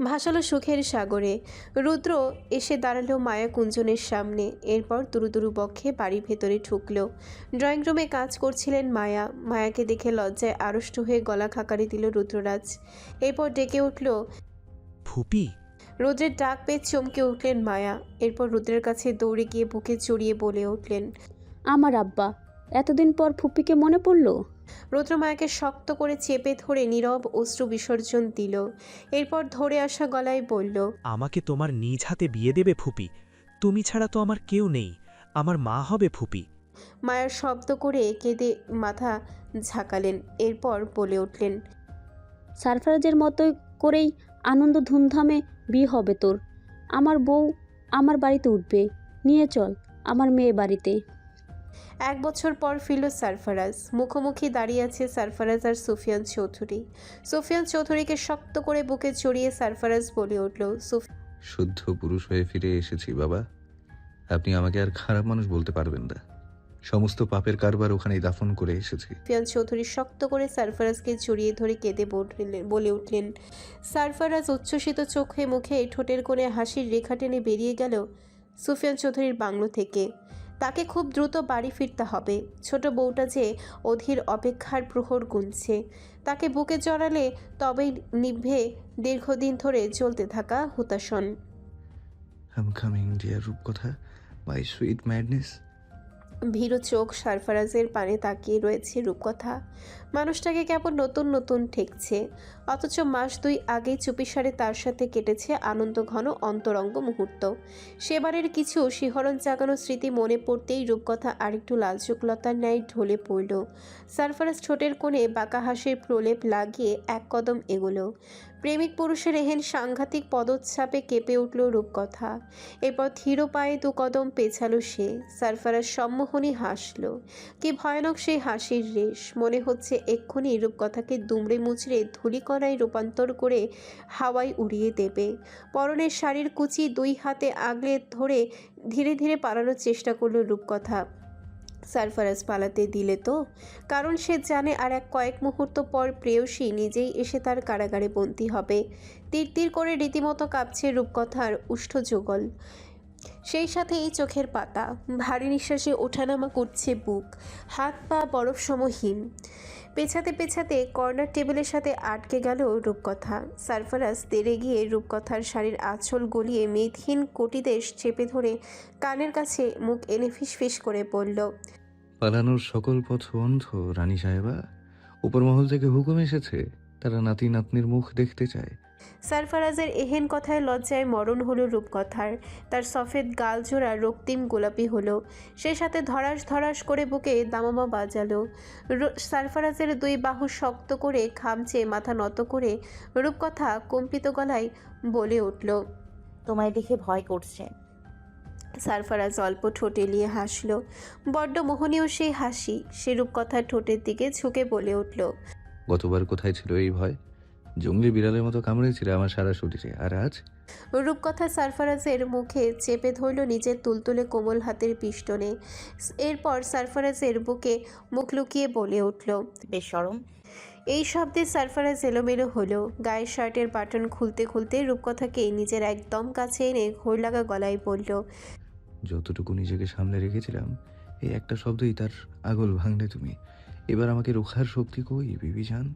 A: ভাসালো সুখের সাগরে। রুদ্র এসে দাঁড়ালো মায়া কুঞ্জনের সামনে। এরপর তুরুতুরু বক্ষে বাড়ির ভেতরে ঢুকলো। ড্রয়িং রুমে কাজ করছিলেন মায়া। মায়াকে দেখে লজ্জায় আড়ষ্ট হয়ে গলা খাকারি দিল রুদ্ররাজ। এরপর ডেকে উঠল,
B: ফুপি।
A: রুদ্রের ডাক পেয়ে চমকে উঠলেন মায়া। এরপর রুদ্রের কাছে দৌড়ে গিয়ে বুকে জড়িয়ে বলে উঠলেন,
F: আমার আব্বা, এতদিন পর ফুপিকে মনে পড়লো?
A: রুদ্র মায়াকে শক্ত করে চেপে ধরে নীরব অশ্রু বিসর্জন দিল। এরপর ধরে আসা গলায় বলল,
B: আমাকে তোমার নিজ হাতে বিয়ে দেবে ফুপি? তুমি ছাড়া তো আমার কেউ নেই, আমার মা হবে ফুপি।
A: মায়ার শব্দ করে কেঁদে মাথা ঝাঁকালেন। এরপর বলে উঠলেন,
F: সারফারাজের মতো করেই আনন্দ ধুমধামে বিয়ে হবে তোর। আমার বউ আমার বাড়িতে উঠবে, নিয়ে চল আমার মেয়ে বাড়িতে।
A: 1 বছর পর ফিরল সারফারাজ। মুখোমুখি দাঁড়িয়ে আছে সারফারাজ আর সুফিয়ান চৌধুরী। সুফিয়ান চৌধুরীকে শক্ত করে বুকে জড়িয়ে সারফারাজ বলে উঠল,
D: শুদ্ধ পুরুষ হয়ে ফিরে এসেছি বাবা। আপনি আমাকে আর খারাপ মানুষ বলতে পারবেন না। সমস্ত পাপের কারবার ওখানেই দাফন করে এসেছি।
A: সুফিয়ান চৌধুরী শক্ত করে সারফারাজকে জড়িয়ে ধরে কেঁদে বলে উঠলেন। সারফারাজ উচ্ছ্বসিত চোখে মুখে ঠোঁটের কোণে হাসির রেখা টেনে বেরিয়ে গেল সুফিয়ান চৌধুরীর বাংলো থেকে। তাকে খুব দ্রুত বাড়ি ফিরতে হবে। ছোট বউটা যে অধীর অপেক্ষার প্রহর গুনছে। তাকে বুকে জড়ালে তবেই নিভে দীর্ঘদিন ধরে চলতে থাকা হুতাশন।
D: আই এম কামিং ডিয়ার রূপকথা, মাই সুইট ম্যাডনেস।
A: ভীরু চোখ সারফারাজের পানে তাকিয়ে রয়েছে রূপকথা। মানুষটাকে কেমন নতুন নতুন ঠেকছে। অথচ মাস 2 আগেই চুপিসারে তার সাথে কেটেছে আনন্দ ঘন অন্তরঙ্গ মুহূর্ত। সেবারের কিছু শিহরণ জাগানো স্মৃতি মনে পড়তেই রূপকথা আরেকটু লালচুকলতার ন্যায় ঢলে পড়ল। সারফারাজ ঠোঁটের কোণে বাঁকা হাসির প্রলেপ লাগিয়ে 1 কদম এগোলো। প্রেমিক পুরুষের এহেন সাংঘাতিক পদচ্ছাপে কেঁপে উঠল রূপকথা। এরপর ধীর পায়ে 2 কদম পেছালো সে। সারফারাজ সম্মোহনী হাসল। কি ভয়ানক সেই হাসির রেশ! মনে হচ্ছে এক্ষুনি রূপকথাকে দুমড়ে মুচড়ে ধূলিকণায় রূপান্তর করে হাওয়ায় উড়িয়ে দেবে। পরনের শাড়ির কুচি 2 হাতে আগলে ধরে ধীরে ধীরে পালানোর চেষ্টা করল রূপকথা। সারফারাজ পালাতে দিলে তো, কারণ সে জানে আর কয়েক মুহূর্ত পর প্রেয়সী নিজেই এসে তার কারাগারে বন্দী হবে। তীর তীর করে রীতিমতো কাঁপছে রূপকথার উষ্ঠ যুগল, সেই সাথে এই চোখের পাতা। ভারী নিঃশ্বাসে ওঠানামা করছে বুক, হাত পা বরফসম হিম। পেছাতে পেছাতে কর্নার টেবিলের সাথে আটকে গেল রূপকথা। সারফারাজ তেড়ে গিয়ে রূপকথার শাড়ির আঁচল গলিয়ে মেদহীন কটিদেশ চেপে ধরে কানের কাছে মুখ এনে ফিসফিস করে বলল,
D: পালানোর সকল পথ বন্ধ রানী সাহেবা। উপর মহল থেকে হুকুম এসেছে, তারা নাতি নাতনির মুখ দেখতে চায়।
A: সারফারাজের এহেন কথায় লজ্জায় মরণ হলো রূপকথার। তার সফেদ গাল জোড়া রক্তিম গোলাপি হলো, সেই সাথে ধরাস ধরাস করে বুকে দামামা বাজালো। সারফারাজের দুই বাহু শক্ত করে খামচে মাথা নত করে রূপকথা কম্পিত গলায় বলে উঠল,
C: তোমায় দেখে ভয় করছে।
A: সারফারাজ অল্প ঠোঁট এলিয়ে হাসল। বড্ড মোহনীয় সেই হাসি। সে রূপকথার ঠোঁটের দিকে ঝুঁকে বলে উঠল,
D: গতবার কোথায় ছিল এই ভয়? জঙ্গলি বিড়ালের মতো কামড়েছিল আমার সারা শরীরে, আর আজ?
A: রূপকথা সারফারাজের মুখে চেপে ধরল নিজের তুলতুলে কোমল হাতের পিষ্টনে। এরপর সারফারাজের বুকে মুখ লুকিয়ে বলে উঠল,
C: বেশরম।
A: এই শব্দে সারফারাজ এলোমেলো হলো। গায়ের শার্টের বাটন খুলতে খুলতে রূপকথাকে নিজের একদম কাছে এনে ঘোর লাগা গলায় বলল,
D: যতটুকু নিজেকে সামলে রেখেছিলাম, এই একটা শব্দই তার আগল ভাঙলে তুমি। এবার আমাকে রোখার শক্তি কই বিবি জান?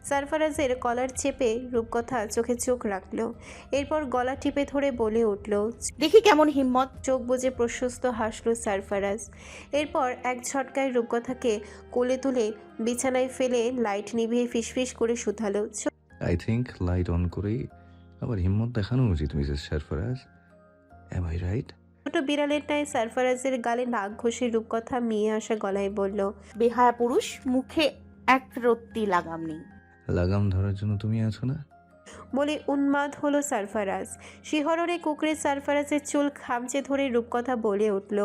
A: সারফারাজের কলার চেপে রূপকথা চোখে চোখ রাখল। এরপর গলা টিপে ধরে বলে উঠল,
C: দেখি কেমন হিম্মত।
A: চোখ বুজে প্রশস্ত হাসল সারফারাজ। এরপর এক ঝটকায় রূপকথাকে কোলে তুলে বিছানায় ফেলে লাইট নিভিয়ে ফিসফিস করে শুধালো,
D: আই থিঙ্ক লাইট অন করেই আবার হিম্মত দেখানো উচিত Mrs Sarfaraz. Am I right?
A: ছোট বিড়ালের ন্যায় সারফারাজের গালে নাক ঘষে রূপকথা মিয়ে আসা গলায় বলল,
C: বেহায়া পুরুষ, মুখে এক রত্তি লাগাম নেই।
D: লাগাম ধরার জন্য তুমি আছো না?
A: বলে উন্মাদ হলো সারফারাজ। শিহরণে কুকড়ে সারফারাজের চুল খামচে ধরে রূপকথা বলে উঠল,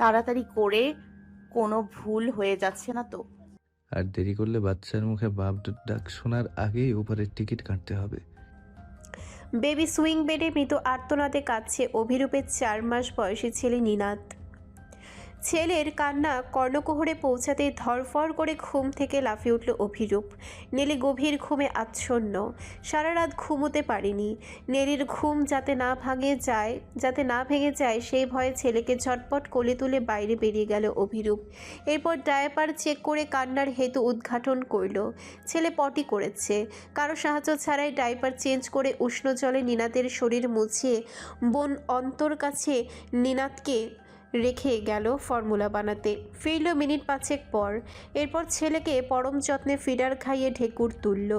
C: তাড়াতাড়ি করে, কোনো ভুল হয়ে যাচ্ছে না তো?
D: আর দেরি করলে বাচ্চার মুখে বাপ ডাক শোনার আগেই উপরের টিকিট কাটতে হবে।
A: বেবি সুইং বেডে মৃত আর্তনাদে কাঁদছে অভিরূপের 4 মাস বয়সী ছেলে নিনাদ। ছেলের কান্না কর্ণকুহরে পৌঁছাতে ধরফর করে ঘুম থেকে লাফিয়ে উঠল অভিরূপ। নেলি গভীর ঘুমে আচ্ছন্ন, সারা রাত ঘুমোতে পারেনি। নেলির ঘুম যাতে না ভেঙে যায় সেই ভয়ে ছেলেকে ঝটপট কোলে তুলে বাইরে বেরিয়ে গেল অভিরূপ। এরপর ডায়াপার চেক করে কান্নার হেতু উদ্ঘাটন করল। ছেলে পটি করেছে। কারো সাহায্য ছাড়াই ডায়াপার চেঞ্জ করে উষ্ণ জলে নিনাদের শরীর মুছিয়ে বোন অন্তর কাছে নিনাদকে রেখে গেল ফর্মুলা বানাতে। ফিরল মিনিট 5 পর। এরপর ছেলেকে পরম যত্নে ফিডার খাইয়ে ঢেকুর তুলল।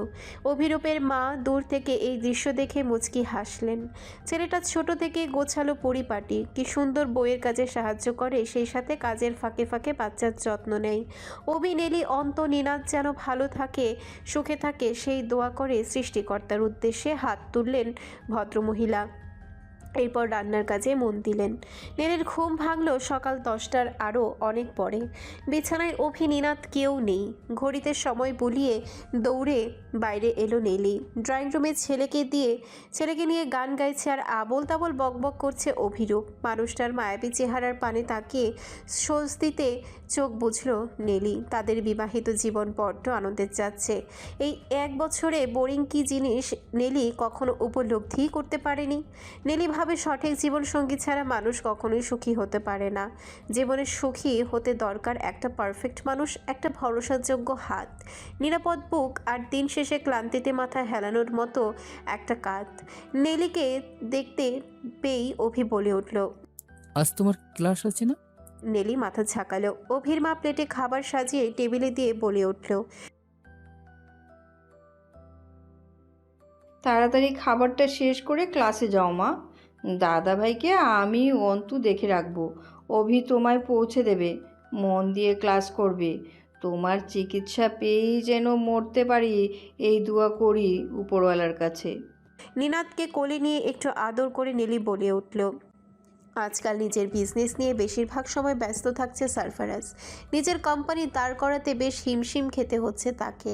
A: অভিরূপের মা দূর থেকে এই দৃশ্য দেখে মুচকি হাসলেন। ছেলেটা ছোট থেকে গোছালো পরিপাটি, কি সুন্দর বইয়ের কাজে সাহায্য করে, সেই সাথে কাজের ফাঁকে ফাঁকে বাচ্চার যত্ন নেয়। নেলি অন্ত নিনাদ যেন ভালো থাকে, সুখে থাকে সেই দোয়া করে সৃষ্টিকর্তার উদ্দেশ্যে হাত তুললেন ভদ্রমহিলা। এরপর রান্নার কাজে মন দিলেন। নেলির ঘুম ভাঙল সকাল 10টার আরও অনেক পরে। বিছানায় নিনাদ কেউ নেই। ঘড়িতে সময় বুলিয়ে দৌড়ে বাইরে এলো নেলি। ড্রয়িং রুমে ছেলেকে নিয়ে গান গাইছে আর আবোল তাবোল বকবক করছে অভিরূপ। মানুষটার মায়াবী চেহারার পানে তাকিয়ে স্বস্তিতে চোখ বুঝল নেলি। তাদের বিবাহিত জীবন বড্ড আনন্দের যাচ্ছে। এই 1 বছরে বোরিং কী জিনিস নেলি কখনো উপলব্ধিই করতে পারেনি। নেলি ভাবে সঠিক জীবনসঙ্গী ছাড়া মানুষ কখনোই সুখী হতে পারে না। জীবনে সুখী হতে দরকার একটা পারফেক্ট মানুষ, একটা ভরসাযোগ্য হাত, নিরাপদ বুক আর দিন শেষে ক্লান্তিতে মাথা হেলানোর মতো একটা কাঁধ। নেলিকে দেখতে পেয়েই অভি বলে উঠল,
E: আজ তোমার ক্লাস আছে না?
A: নেলি মাথা ঝাঁকালো। অভির মা প্লেটে খাবার সাজিয়ে টেবিলে দিয়ে বলে উঠল,
G: তাড়াতাড়ি খাবারটা শেষ করে ক্লাসে যাও মা। দাদা ভাইকে আমি অন্তু দেখে রাখবো। অভি তোমায় পৌঁছে দেবে। মন দিয়ে ক্লাস করবে। তোমার চিকিৎসা পেয়েই যেন মরতে পারি এই দোয়া করি উপরওয়ালার কাছে।
A: নিনাদকে কোলে নিয়ে একটু আদর করে নেলি বলে উঠল, আজকাল নিজের বিজনেস নিয়ে বেশিরভাগ সময় ব্যস্ত থাকছে সারফারাজ। নিজের কোম্পানি দাঁড় করাতে বেশ হিমশিম খেতে হচ্ছে তাকে।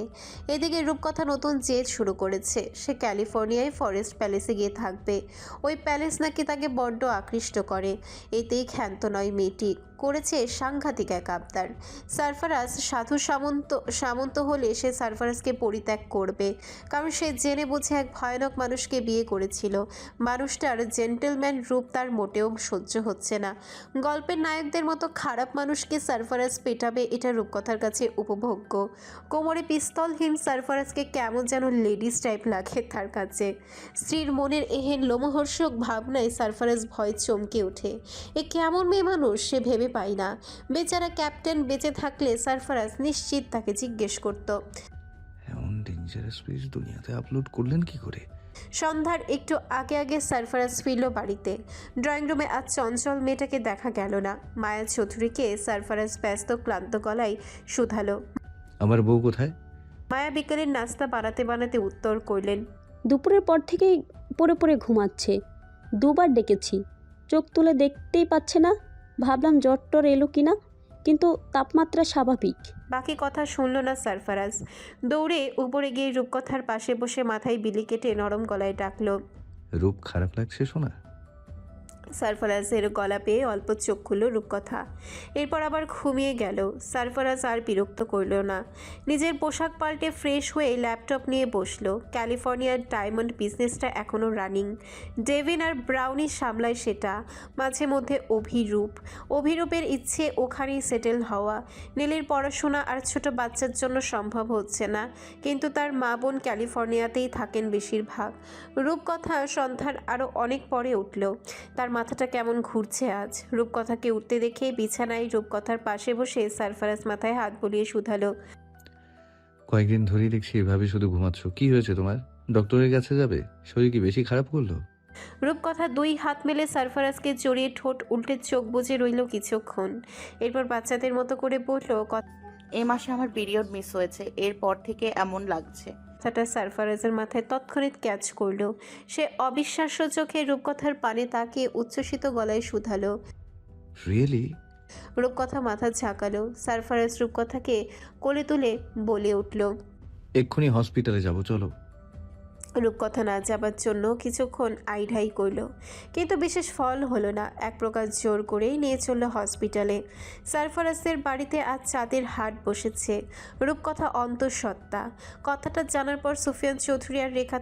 A: এদিকে রূপকথা নতুন জেদ শুরু করেছে। সে ক্যালিফোর্নিয়ায় ফরেস্ট প্যালেসে গিয়ে থাকবে। ওই প্যালেস নাকি তাকে বড্ড আকৃষ্ট করে। এতেই ক্ষান্ত নয় মেয়েটি। করেছে সাংঘাতিক এক আবদার। সারফারাজ সাধু সামন্ত হলে সে সারফারাজকে পরিত্যাগ করবে, কারণ সে জেনে বুঝে এক ভয়ানক মানুষকে বিয়ে করেছিল। মানুষটার জেন্টলম্যান রূপ তার মোটেও সহ্য হচ্ছে না। গল্পের নায়কদের মতো খারাপ মানুষকে সারফারাজ পেটাবে, এটা রূপকথার কাছে উপভোগ্য। কোমরে পিস্তলহীন সারফারাজকে কেমন যেন লেডিস টাইপ লাগে তার কাছে। স্ত্রীর মনের এহেন লোমহর্ষক ভাবনায় সারফারাজ ভয় চমকে ওঠে। এ কেমন মেয়ে মানুষ সে ভেবে পায় না। বেচারা ক্যাপ্টেন বেঁচে থাকলে সারফারাজ নিশ্চিত তাকে জিজ্ঞেস করত,
D: এমন ডেঞ্জারাস পেজ দুনিয়াতে আপলোড করলেন কি করে?
A: সন্ধ্যার একটু আগে আগে সারফারাজ ফিরল বাড়িতে। ড্রয়িং রুমে আজ চঞ্চল মেয়েটাকে দেখা গেল না। মায়া চৌধুরীকে সারফারাজ ব্যস্ত ক্লান্ত গলায় শুধালো।
D: আমার বউ কোথায়?
A: মায়া বিকেলের নাস্তা বানাতে বানাতে উত্তর করলেন,
F: দুপুরের পর থেকেই পড়ে পড়ে ঘুমাচ্ছে। দুবার ডেকেছি, চোখ তুলে দেখতেই পাচ্ছে না। ভাবলাম জ্বর টর এলো কিনা, কিন্তু তাপমাত্রা স্বাভাবিক।
A: বাকি কথা শুনল না সারফারাজ। দৌড়ে উপরে গিয়ে রূপকথার পাশে বসে মাথায় বিলি কেটে নরম গলায় ডাকলো।
D: রূপ খারাপ লাগছে শোনা?
A: সারফারাজের গলা পেয়ে অল্প চোখ খুলল রূপকথা। এরপর আবার ঘুমিয়ে গেল। সারফারাজ আর বিরক্ত করল না। নিজের পোশাক পাল্টে ফ্রেশ হয়ে ল্যাপটপ নিয়ে বসলো। ক্যালিফোর্নিয়ার ডায়মন্ড বিজনেসটা এখনও রানিং। ডেভিন আর ব্রাউনি সামলায় সেটা। মাঝে মধ্যে অভিরূপের ইচ্ছে ওখানেই সেটেল হওয়া। নীলের পড়াশোনা আর ছোট বাচ্চার জন্য সম্ভব হচ্ছে না, কিন্তু তার মা বোন ক্যালিফোর্নিয়াতেই থাকেন বেশিরভাগ। রূপকথা সন্ধ্যার আরও অনেক পরে উঠল। তার মাথাটা কেমন ঘুরছে আজ। রূপকথাকে উঠতে দেখে বিছানায় রূপকথার পাশে বসে সারফারাজ মাথায় হাত বুলিয়ে শুধালো।
D: কয়েকদিন ধরেই দেখছি এভাবে শুধু ঘুমাচ্ছ। কি হয়েছে তোমার? ডক্টরের কাছে যাবে? শরীর কি বেশি খারাপ করলো?
A: রূপকথা দুই হাত মেলে সারফারাজকে জড়িয়ে ঠোঁট উল্টে চোখ বুজে রইল কিছুক্ষণ। এরপর বাচ্চাদের মতো করে বলল,
C: এ মাসে আমার পিরিয়ড মিস হয়েছে, এরপর থেকে এমন লাগছে।
A: কথাটা সারফারাজের মাথায় তৎক্ষণাৎ ক্যাচ করল। সে অবিশ্বাস্য চোখে রূপকথার পানে তাকিয়ে উচ্ছ্বসিত গলায় শুধালো।
D: রিয়েলি?
A: রূপকথা মাথা ঝাঁকালো। সারফারাজ রূপকথাকে কোলে তুলে বলে উঠল,
D: এক্ষুনি হসপিটালে যাব, চলো।
A: রূপকথা না যাবার জন্য কিছুক্ষণ আইঢাই করল, কিন্তু বিশেষ ফল হলো না। এক প্রকার জোর করেই নিয়ে চলল হসপিটালে। সারফারাজের বাড়িতে আজ চাঁদের হাট বসেছে। রূপকথা অন্তঃসত্ত্বা। কথাটা জানার পর সুফিয়ান চৌধুরী আর রেখা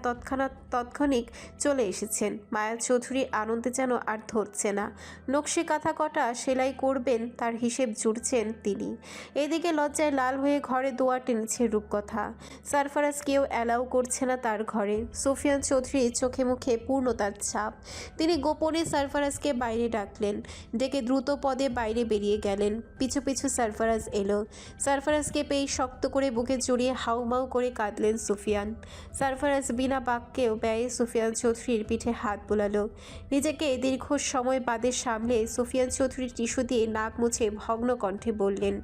A: তৎক্ষণিক চলে এসেছেন। মায়া চৌধুরী আনন্দে যেন আর ধরছে না। নকশি কাঁথা কটা সেলাই করবেন তার হিসেব জুড়ছেন তিনি। এদিকে লজ্জায় লাল হয়ে ঘরে দোয়া টেনেছে রূপকথা। সারফারাজ কেউ অ্যালাউ করছে না তার ঘরে। সুফিয়ান চৌধুরী চোখে মুখে পূর্ণতার ছাপ। তিনি গোপনে সারফারাজকে বাইরে ডাকলেন। ডেকে দ্রুত পদে বাইরে বেরিয়ে গেলেন। পিছু পিছু সারফারাজ এলো। সারফারাজকে পেয়ে শক্ত করে বুকে জড়িয়ে হাউমাউ করে কাঁদলেন সুফিয়ান। সারফারাজ বিনা বাক্যেও ব্যয়ে সুফিয়ান চৌধুরীর পিঠে হাত বোলালো। নিজেকে দীর্ঘ সময় বাদে সামলে সুফিয়ান চৌধুরীর টিস্যু দিয়ে নাক মুছে ভগ্ন কণ্ঠে বললেন।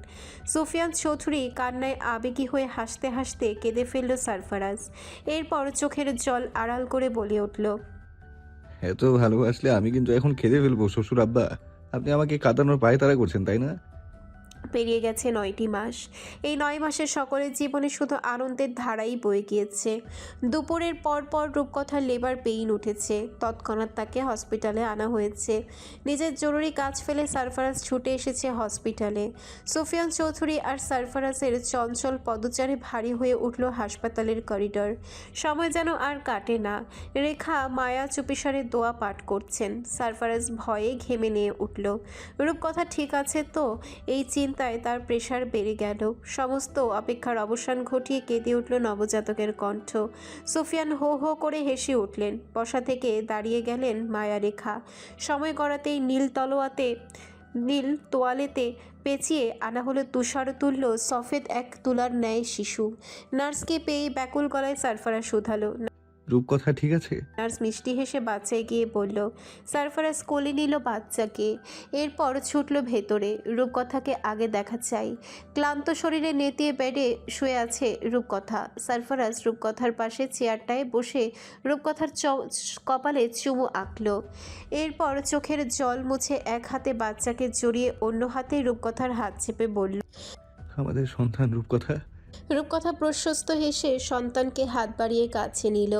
A: সুফিয়ান চৌধুরী কান্নায় আবেগী হয়ে হাসতে হাসতে কেঁদে ফেলল সারফারাজ। এরপর চোখের জল আড়াল করে বলে উঠল,
D: এত ভালোবাসলে আমি কিন্তু এখন খেতে ফেলবো শ্বশুর আব্বা। আপনি আমাকে কাটানোর পায়ে তারা করছেন, তাই না?
A: পেরিয়ে গেছে 9টি মাস। এই 9 মাসে সকলের জীবনে শুধু আনন্দের ধারাই বয়ে গিয়েছে। দুপুরের পর রূপকথার লেবার পেইন উঠেছে। তৎক্ষণাৎ তাকে হসপিটালে আনা হয়েছে। নিজের জরুরি কাজ ফেলে সারফারাজ ছুটে এসেছে হসপিটালে। সুফিয়ান চৌধুরী আর সারফারাজের চঞ্চল পদচারে ভারী হয়ে উঠল হাসপাতালের করিডর। সময় যেন আর কাটে না। রেখা মায়া চুপিসারে দোয়া পাঠ করছেন। সারফারাজ ভয়ে ঘেমে নিয়ে উঠল। রূপকথা ঠিক আছে তো? এই চিন্তায় তার প্রেশার বেড়ে গেল। সমস্ত অপেক্ষার অবসান ঘটিয়ে কেঁদে উঠল নবজাতকের কণ্ঠ। সুফিয়ান হো হো করে হেসে উঠলেন। বসা থেকে দাঁড়িয়ে গেলেন মায়া রেখা। সময় গড়াতেই নীল তোয়ালেতে পেঁচিয়ে আনা হলো তুষারতুল্য সফেদ এক তুলার ন্যায় শিশু। নার্সকে পেয়ে ব্যাকুল গলায় সারফারাজ শুধালো।
D: রূপকথা ঠিক আছে?
A: নার্স মিষ্টি হেসে বাচ্চায় গিয়ে বলল। সারফারাজ কোলে নিল বাচ্চাকে। এরপর ছুটল ভেতরে। রূপকথাকে আগে দেখা চাই। ক্লান্ত শরীরে নেতিয়ে বেডে শুয়ে আছে রূপকথা। সারফারাজ রূপকথার পাশে চেয়ারটায় বসে রূপকথার কপালে চুমু আঁকল। এরপর চোখের জল মুছে এক হাতে বাচ্চাকে জড়িয়ে অন্য হাতে রূপকথার হাত চেপে বলল,
D: আমাদের সন্তান রূপকথা।
A: রূপকথা প্রশস্ত হেসে সন্তানকে হাত বাড়িয়ে কাছে নিল।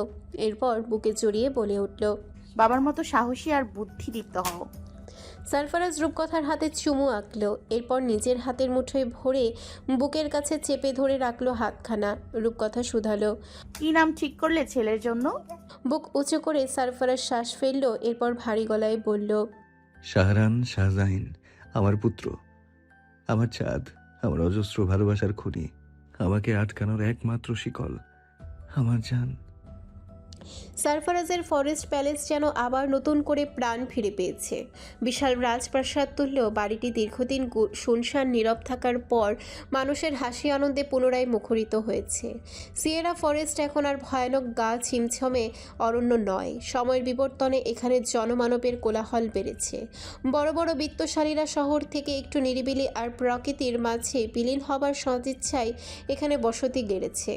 A: এরপর বুকে জড়িয়ে বলে উঠল,
C: বাবার মতো সাহসী আর বুদ্ধিদীপ্ত হও।
A: সারফারাজ রূপকথার হাতে চুমু আঁকলো, এরপর নিজের হাতের মুঠোয় ভরে বুকের কাছে চেপে ধরে রাখলো হাতখানা। রূপকথা শুধালো।
C: কি নাম ঠিক করলে ছেলের জন্য?
A: বুক উঁচু করে সারফারাজ শ্বাস ফেললো, এরপর ভারী গলায় বলল,
D: শাহরান শাহজাইন, আমার পুত্র, আমার চাঁদ, আমার অজস্র ভালোবাসার খনি, আমাকে আটকানোর একমাত্র শিকল, আমার জান।
A: সারফারাজের ফরেস্ট প্যালেস যেন আবার নতুন করে প্রাণ ফিরে পেয়েছে। বিশাল রাজপ্রাসাদ তুল্য বাড়িটি দীর্ঘদিন শুনশান নীরব থাকার পর মানুষের হাসি আনন্দে পুনরায় মুখরিত হয়েছে। সিয়েরা ফরেস্ট এখন আর ভয়ানক গা ছিমছমে অরণ্য নয়। সময়ের বিবর্তনে এখানে জনমানবের কোলাহল বেড়েছে। বড় বড় বিত্তশালীরা শহর থেকে একটু নিরিবিলি আর প্রকৃতির মাঝে বিলীন হবার সদিচ্ছায় এখানে বসতি গেড়েছে।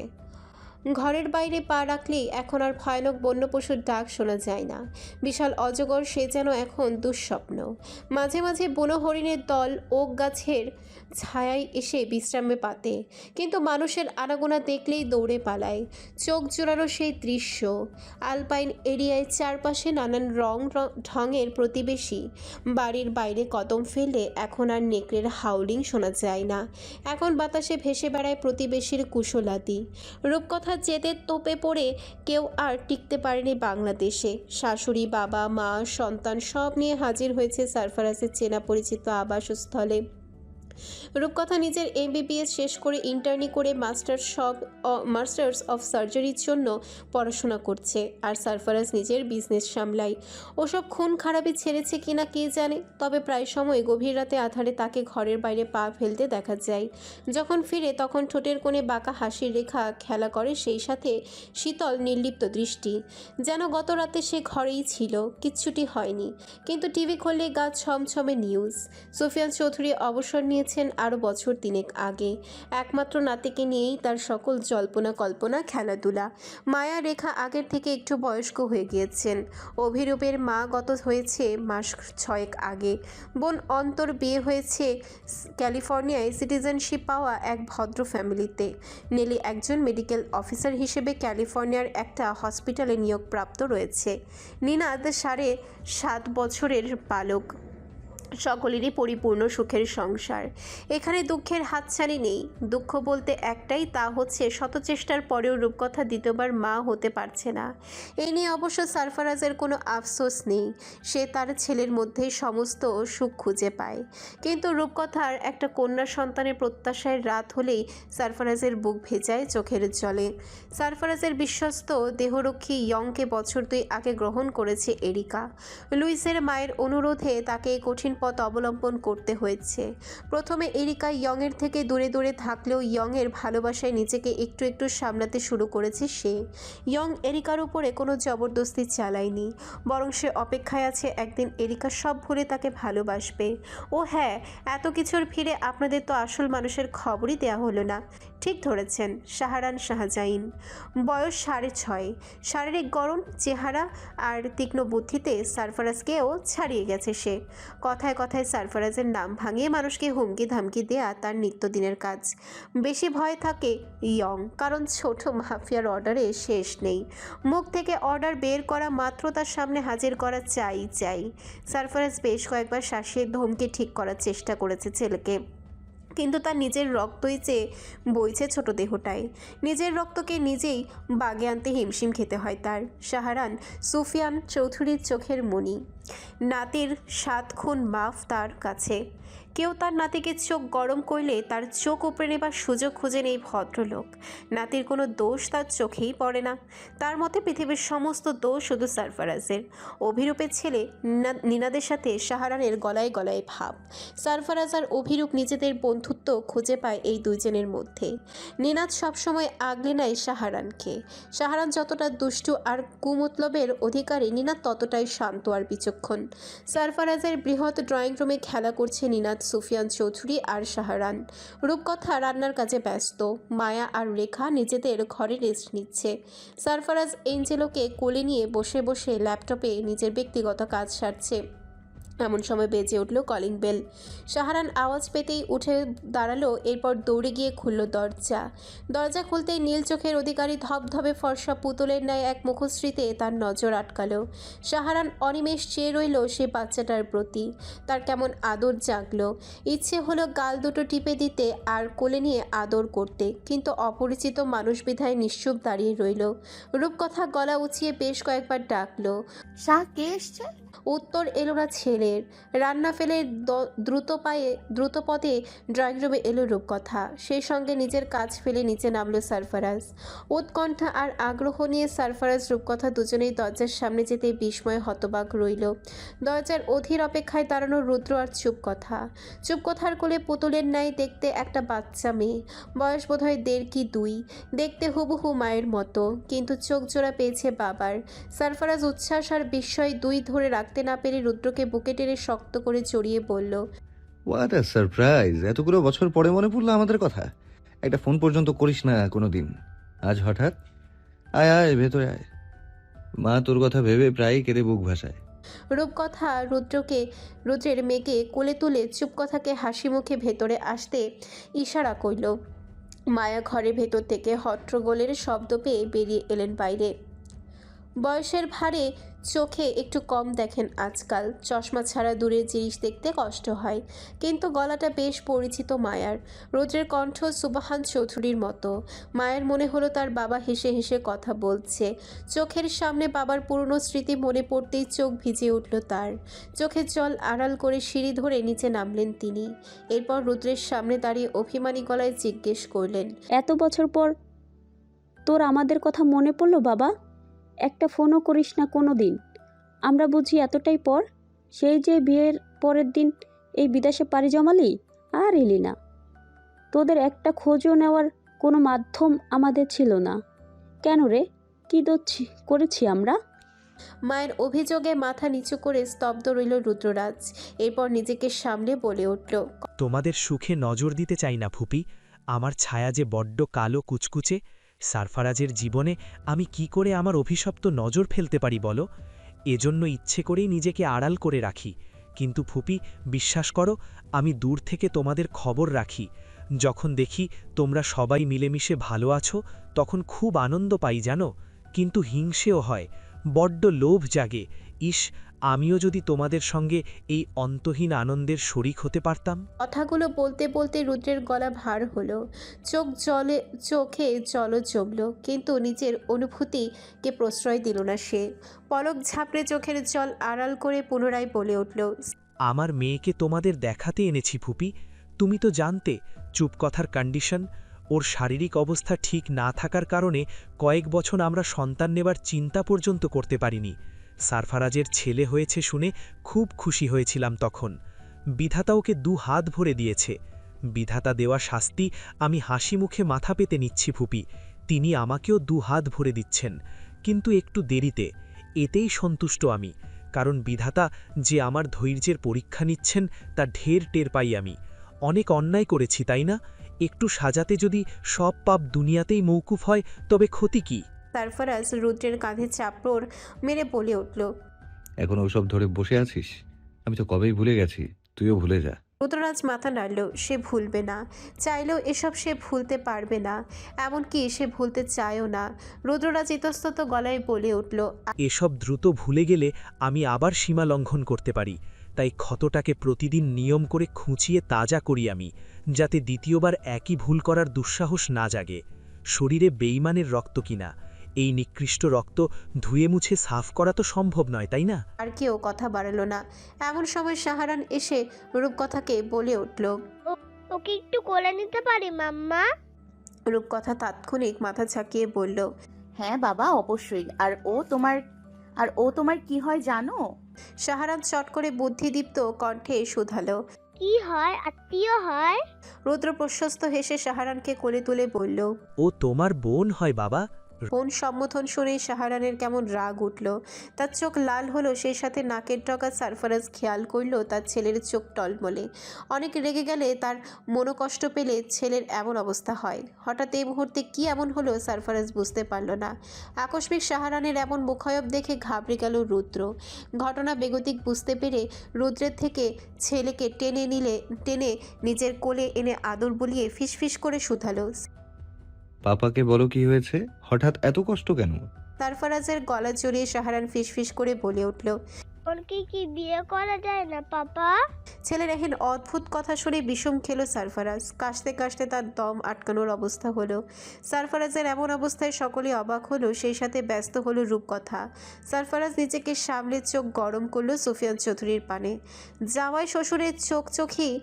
A: ঘরের বাইরে পা রাখলেই এখন আর ভয়ানক বন্য পশুর ডাক শোনা যায় না। বিশাল অজগর সে যেন এখন দুঃস্বপ্ন। মাঝে মাঝে বুনো হরিণের দল ওক গাছের ছায়ায় এসে বিশ্রামে পাতে, কিন্তু মানুষের আনাগোনা দেখলেই দৌড়ে পালায়। চোখ জোড়ানো সেই দৃশ্য। আলপাইন এরিয়ায় চারপাশে নানান ঢঙের প্রতিবেশী। বাড়ির বাইরে কদম ফেললে এখন আর নেকড়ের হাউলিং শোনা যায় না। এখন বাতাসে ভেসে বেড়ায় প্রতিবেশীর কুশলাদি। রূপকথা জেদে তোপে পড়ে কেউ আর টিকতে পারেনি বাংলাদেশে। শাশুড়ি, বাবা, মা, সন্তান সব নিয়ে হাজির হয়েছে সারফারাজের চেনা পরিচিত আবাসস্থলে। রূপকথা নিজের MBBS শেষ করে ইন্টার্নি করে মাস্টার্স অফ সার্জারির জন্য পড়াশোনা করছে, আর সারফারাজ নিজের বিজনেস সামলায়। ওসব খুন খারাপি ছেড়েছে কিনা কে জানে, তবে প্রায় সময় গভীর রাতে আধারে তাকে ঘরের বাইরে পা ফেলতে দেখা যায়। যখন ফিরে তখন ঠোঁটের কোণে বাঁকা হাসির রেখা খেলা করে, সেই সাথে শীতল নির্লিপ্ত দৃষ্টি, যেন গত রাতে সে ঘরেই ছিল, কিচ্ছুটি হয়নি। কিন্তু টিভি খুললে গা ছমছমে নিউজ। সুফিয়ান চৌধুরী অবসর নিয়েছেন আরও বছর 3 আগে। একমাত্র নাতিকে নিয়েই তার সকল জল্পনা কল্পনা খেলাধুলা। মায়া রেখা আগের থেকে একটু বয়স্ক হয়ে গিয়েছেন। অভিরূপের মা গত হয়েছে মাস 6 আগে। বোন অন্তর বিয়ে হয়েছে ক্যালিফোর্নিয়ায় সিটিজেনশিপ পাওয়া এক ভদ্র ফ্যামিলিতে। নেলি একজন মেডিকেল অফিসার হিসেবে ক্যালিফোর্নিয়ার একটা হসপিটালে নিয়োগপ্রাপ্ত রয়েছে। নিনাদ 7.5 বছরের বালক। সকলেরই পরিপূর্ণ সুখের সংসার। এখানে দুঃখের হাতছানি নেই। দুঃখ বলতে একটাই, তা হচ্ছে শত চেষ্টার পরেও রূপকথা দ্বিতীয়বার মা হতে পারছে না। এই নিয়ে অবশ্য সারফারাজের কোনো আফসোস নেই। সে তার ছেলের মধ্যেই সমস্ত সুখ খুঁজে পায়। কিন্তু রূপকথার একটা কন্যা সন্তানের প্রত্যাশায় রাত হলেই সারফারাজের বুক ভেজায় চোখের জলে। সারফারাজের বিশ্বস্ত দেহরক্ষী ইয়ংকে বছর 2 আগে গ্রহণ করেছে এরিকা। লুইসের মায়ের অনুরোধে তাকে কঠিন পথ অবলম্বন করতে হয়েছে। প্রথমে এরিকা ইয়ংয়ের থেকে দূরে দূরে থাকলেও ইয়ংয়ের ভালোবাসায় নিজেকে একটু একটু সামলাতে শুরু করেছে সে। ইয়ং এরিকার উপরে কোনো জবরদস্তি চালায়নি, বরং সে অপেক্ষায় আছে একদিন এরিকা সব ভুলে তাকে ভালোবাসবে। ও হ্যাঁ, এত কিছুর ভিড়ে আপনাদের তো আসল মানুষের খবরই দেয়া হলো না। ঠিক ধরেছেন, শাহরান শাহজাইন। বয়স 6.5। শারীরিক গড়ন, চেহারা আর তীক্ষ্ণ বুদ্ধিতে সারফারাজকেও ছাড়িয়ে গেছে সে। কথায় কথায় সারফারাজের নাম ভাঙিয়ে মানুষকে হুমকি ধামকি দেয়া তার নিত্যদিনের কাজ। বেশি ভয় থাকে ইয়ং, কারণ ছোট মাফিয়ার অর্ডারে শেষ নেই। মুখ থেকে অর্ডার বের করা মাত্র তার সামনে হাজির করা চাই। সারফারাজ বেশ কয়েকবার শাসিয়ে ধমকে ঠিক করার চেষ্টা করেছে ছেলেকে, কিন্তু তার নিজের রক্তই চেয়ে বইছে ছোট দেহটায়। নিজের রক্তকে নিজেই বাগে আনতে হিমশিম খেতে হয় তার। শাহরান সুফিয়ান চৌধুরীর চোখের মণি। নাতির 7 খুন মাফ তার কাছে। কেউ তার নাতিকে চোখ গরম করলে তার চোখ উপড়ে নেবার সুযোগ খুঁজেন এই ভদ্রলোক। নাতির কোনো দোষ তার চোখেই পড়ে না। তার মতে পৃথিবীর সমস্ত দোষ শুধু সারফারাজের। অভিরূপের ছেলে নিনাদের সাথে শাহরানের গলায় গলায় ভাব। সারফারাজ আর অভিরূপ নিজেদের বন্ধুত্ব খুঁজে পায় এই দুইজনের মধ্যে। নিনাদ সবসময় আগলে নেয় শাহরানকে। শাহরান যতটা দুষ্টু আর কুমতলবের অধিকারী, নিনাদ ততটাই শান্ত আর বিচক্ষণ। সারফারাজের বৃহৎ ড্রয়িং রুমে খেলা করছে নিনাদ, সুফিয়ান চৌধুরী আর শাহরান। রূপকথা রান্নার কাজে ব্যস্ত। মায়া আর রেখা নিজেদের ঘরে রেস্ট নিচ্ছে। সারফারাজ এঞ্জেলোকে কোলে নিয়ে বসে বসে ল্যাপটপে নিজের ব্যক্তিগত কাজ সারছে। এমন সময় বেজে উঠল কলিং বেল। শাহারান আওয়াজ পেতেই উঠে দাঁড়ালো, এরপর দৌড়ে গিয়ে খুলল দরজা। দরজা খুলতেই নীল চোখের অধিকারী ধবধবে ফর্সা পুতুলের ন্যায় এক মুখশ্রীতে তার নজর আটকালো। শাহারান অনিমেষ চেয়ে রইল সে বাচ্চাটার প্রতি। তার কেমন আদর জাগলো। ইচ্ছে হলো গাল দুটো টিপে দিতে আর কোলে নিয়ে আদর করতে, কিন্তু অপরিচিত মানুষ বিধায় নিশ্চুপ দাঁড়িয়ে রইল। রূপকথা গলা উঁচিয়ে বেশ কয়েকবার ডাকলো।
C: শাহ, কে এসছে?
A: উত্তর এলো না ছেলের। রান্না ফেলে দ্রুত পদে ড্রয়িং রুমে এলো রূপকথা। সেই সঙ্গে নিজের কাজ ফেলে নিচে নামলো সারফারাজ। উৎকণ্ঠা আর আগ্রহ নিয়ে সারফারাজ রূপকথা দুজনেই দরজার সামনে যেতে বিস্ময়ে হতবাক রইল। দরজার অধীর অপেক্ষায় দাঁড়ানো রুদ্র আর চুপকথা। চুপকথার কোলে পুতুলের ন্যায় দেখতে একটা বাচ্চা মেয়ে, বয়স বোধহয় 1.5 কি 2, দেখতে হুবহু মায়ের মতো, কিন্তু চোখ জোড়া পেয়েছে বাবার। সারফারাজ উচ্ছ্বাস আর বিস্ময় দুই ধরে রাখতে না পেরে রুদ্রকে বুকে টেনে শক্ত করে জড়িয়ে বলল,
D: হোয়াট আ সারপ্রাইজ! এতগুলো বছর পরে মনে পড়লো আমাদের কথা। একটা ফোন পর্যন্ত করিস না কোনো দিন, আজ হঠাৎ? আয় আয়, ভেতরে আয়। মা তোর কথা ভেবে প্রায়ই কেঁদে বুক ভাসায়।
A: রূপকথা রুদ্রের মেয়েকে কোলে তুলে চুপকথাকে হাসি মুখে ভেতরে আসতে ইশারা করল। মায়া ঘরের ভেতর থেকে হট্টগোলের শব্দ পেয়ে বেরিয়ে এলেন বাইরে। বয়সের ভারে চোখে একটু কম দেখেন আজকাল, চশমা ছাড়া দূরের জিনিস দেখতে কষ্ট হয়, কিন্তু গলাটা বেশ পরিচিত মায়ার। রুদ্রের কণ্ঠ সুবহান চৌধুরীর মতো। মায়ের মনে হলো তার বাবা হেসে হেসে কথা বলছে। চোখের সামনে বাবার পুরনো স্মৃতি মনে পড়তেই চোখ ভিজে উঠল তার। চোখের জল আড়াল করে সিঁড়ি ধরে নিচে নামলেন তিনি। এরপর রুদ্রের সামনে দাঁড়িয়ে অভিমানী গলায় জিজ্ঞেস করলেন,
F: এত বছর পর তোর আমাদের কথা মনে পড়লো বাবা? একটা ফোনও করিস না কোনো দিন। আমরা বুঝি এতটাই পর? সেই যে বিয়ের পরের দিন এই বিদেশে পাড়ি জমালি, আর এলি না। তোদের একটা খোঁজও নেওয়ার কোনো মাধ্যম আমাদের ছিল না। কেন রে, কী দোষ করেছি আমরা?
A: মায়ের অভিযোগে মাথা নিচু করে স্তব্ধ রইল রুদ্ররাজ। এরপর নিজেকে সামলে বলে উঠল,
B: তোমাদের সুখে নজর দিতে চাই না ফুপি। আমার ছায়া যে বড্ড কালো কুচকুচে। সারফারাজের জীবনে আমি কি করে আমার অভিশপ্ত নজর ফেলতে পারি বলো? এজন্য ইচ্ছে করেই নিজেকে আড়াল করে রাখি। কিন্তু ফুপি, বিশ্বাস করো, আমি দূর থেকে তোমাদের খবর রাখি। যখন দেখি তোমরা সবাই মিলেমিশে ভালো আছো, তখন খুব আনন্দ পাই জানো। কিন্তু হিংসেও হয়, বড্ড লোভ জাগে। ইস, আমিও যদি তোমাদের সঙ্গে এই অন্তহীন আনন্দের শরিক হতে পারতাম।
A: কথাগুলো বলতে বলতে রুদ্রের গলা ভার হলো, চোখে জল জমল, কিন্তু নিজের অনুভূতিকে প্রশ্রয় দিল না সে। পলক ঝাপড়ে চোখের জল আড়াল করে পুনরায় বলে উঠল,
B: আমার মেয়েকে তোমাদের দেখাতে এনেছি ফুপি। তুমি তো জানতে চুপকথার কন্ডিশন। ওর শারীরিক অবস্থা ঠিক না থাকার কারণে কয়েক বছর আমরা সন্তান নেবার চিন্তা পর্যন্ত করতে পারিনি। সারফারাজের ছেলে হয়েছে শুনে খুব খুশি হয়েছিলাম তখন। বিধাতা ওকে 2 হাত ভরে দিয়েছে। বিধাতা দেওয়া শাস্তি আমি হাসি মুখে মাথা পেতে নিচ্ছি ফুপি। তিনি আমাকেও 2 হাত ভরে দিচ্ছেন, কিন্তু একটু দেরিতে। এতেই সন্তুষ্ট আমি, কারণ বিধাতা যে আমার ধৈর্যের পরীক্ষা নিচ্ছেন তা ঢের টের পাই আমি। অনেক অন্যায় করেছি, তাই না? একটু সাজাতে যদি সব পাপ দুনিয়াতেই মৌকুফ হয়, তবে ক্ষতি কি?
A: সারফারাজ রুদ্রের কাঁধে চাপড় মেরে বলে উঠল,
D: এখন ওসব ধরে বসে আছিস? আমি তো কবেই ভুলে গেছি, তুইও ভুলে যা।
A: রুদ্ররাজ মাথা নাড়ল। সে ভুলবে না, চাইলেও এসব সে ভুলতে পারবে না, এমনকি সে ভুলতে চায়ও না। রুদ্ররাজ ইতস্তত গলায় বলে উঠল,
B: এসব দ্রুত ভুলে গেলে আমি আবার সীমা লঙ্ঘন করতে পারি। তাই ক্ষতটাকে প্রতিদিন নিয়ম করে খুঁচিয়ে তাজা করি আমি, যাতে দ্বিতীয়বার একই ভুল করার দুঃসাহস না জাগে। শরীরে বেইমানের রক্ত কিনা, এই নিকৃষ্ট রক্ত ধুয়ে মুছে সাফ করা তো সম্ভব নয়, তাই না?
A: আর কেউ কথা বাড়ালো না। এমন সময় শাহারান এসে রূপকথাকে বলে উঠল,
H: ওকে একটু কোলে নিতে পারি মাম্মা?
A: রূপকথা তাৎক্ষণিক মাথা ঝাঁকিয়ে বলল,
C: হ্যাঁ বাবা, অবশ্যই। আর ও তোমার কি হয় জানো?
A: শাহারান চট করে বুদ্ধিদীপ্ত কণ্ঠে শুধালো।
H: কি হয়? আত্মীয় হয়?
A: রুদ্র প্রশস্ত হেসে শাহারানকে কোলে তুলে বলল,
B: ও তোমার বোন হয় বাবা,
A: বোন সম্বোধন শুনে শাহরানের কেমন রাগ উঠল। তার চোখ লাল হলো, সেই সাথে নাকের ডগা। সারফারাজ খেয়াল করলো তার ছেলের চোখ টলমলে। অনেক রেগে গেলে, তার মনোকষ্ট পেলে ছেলের এমন অবস্থা হয়। হঠাৎ এই মুহূর্তে কি এমন হলো সারফারাজ বুঝতে পারল না। আকস্মিক শাহরানের এমন মুখায়ব দেখে ঘাবড়ে গেল রুদ্র। ঘটনা বেগতিক বুঝতে পেরে রুদ্রের থেকে ছেলেকে টেনে নিজের কোলে এনে আদর বুলিয়ে ফিসফিস করে শুধালো।
D: পাপাকে বলো কি হয়েছে, হঠাৎ এত কষ্ট কেন?
A: সারফারাজের গলা জড়িয়ে শাহরান ফিসফিস করে বলে উঠল।
H: ওকে কি বিয়ে করা যায় না পাপা?
A: ছেলের এখন অদ্ভুত কথা শুনে বিষম খেল সারফারাজ। কাশতে কাশতে তার দম আটকানোর অবস্থা হলো। সারফারাজের এমন অবস্থায় সকলেই অবাক হলো, সেই সাথে ব্যস্ত হলো রূপকথা। সারফারাজ নিজেকে সামলে চোখ গরম করলো সুফিয়ান চৌধুরীর পানে। জামাই শ্বশুরের চোখেই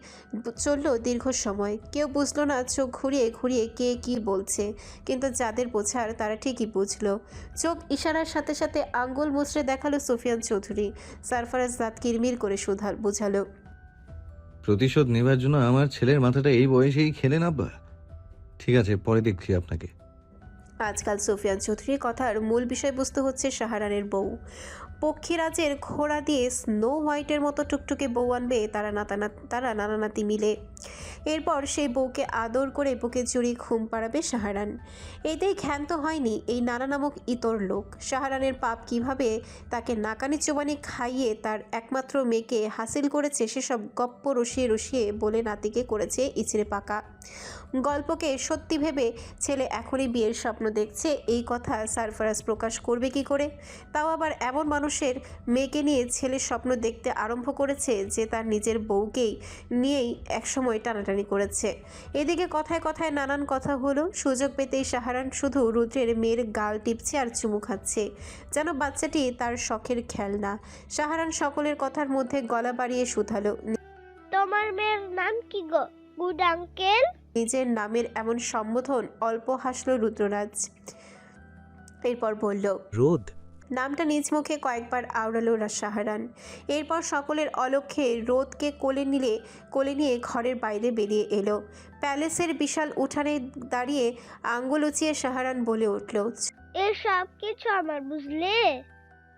A: চলল দীর্ঘ সময়। কেউ বুঝলো না চোখ ঘুরিয়ে ঘুরিয়ে কে কি বলছে, কিন্তু যাদের বোঝার তারা ঠিকই বুঝলো। চোখ ইশারার সাথে সাথে আঙ্গুল মুচড়ে দেখালো সুফিয়ান চৌধুরী। সারফারাজ দাঁত কিরমির করে বোঝালো।
D: প্রতিশোধ নেবার জন্য আমার ছেলের মাথাটা এই বয়সেই খেলেন আব্বা। ঠিক আছে, পরে দেখছি আপনাকে।
A: আজকাল সুফিয়ান চৌধুরীর কথার মূল বিষয়বস্তু হচ্ছে শাহরানের বউ। পক্ষীরাজের ঘোড়া দিয়ে স্নো হোয়াইটের মতো টুকটুকে বউ আনবে তারা নানা নাতি মিলে। এরপর সেই বউকে আদর করে বুকে জড়িয়ে ঘুম পাড়াবে শাহরান। এতেই ক্ষান্ত হয়নি এই নানা নামক ইতর লোক। শাহরানের পাপ কিভাবে তাকে নাকানি চোবানি খাইয়ে তার একমাত্র মেয়েকে হাসিল করেছে, সেসব গপ্প রসিয়ে রসিয়ে বলে নাতিকে করেছে ইচড়ে পাকা। গল্পকে সত্যি ভেবে ছেলে এখনই বিয়ের স্বপ্ন দেখছে, এই কথা সারফারাজ প্রকাশ করবে কি করে? তাও আবার এমন মানুষের মেয়েকে নিয়ে ছেলে স্বপ্ন দেখতে আরম্ভ করেছে যে তার নিজের বউকেই নিয়েই একসময় টানাটানি করেছে। এদিকে কথায় কথায় নানান কথা হলো। সুযোগ পেতেই শাহরান শুধু রুদ্রের মেয়ের গাল টিপছে আর চুমু খাচ্ছে, যেন বাচ্চাটি তার শখের খেলনা। শাহরান সকলের কথার মধ্যে গলা বাড়িয়ে শুধালো।
H: তোমার মেয়ের নাম কি গো গুড আঙ্কেল?
A: নিজের নামের এমন সম্বোধন অল্প হাসলো রুদ্ররাজ। এরপর বলল,
B: রোদ।
A: নামটা নিজ মুখে কয়েকবার আওড়ালো শাহরান। এরপর সকলের অলক্ষ্যে রোদকে কোলে নিয়ে ঘরের বাইরে বেরিয়ে এলো। প্যালেসের বিশাল উঠানে দাঁড়িয়ে আঙ্গুল উঁচিয়ে শাহরান বলে উঠল,
H: এসব কিছু আমার বুঝলে,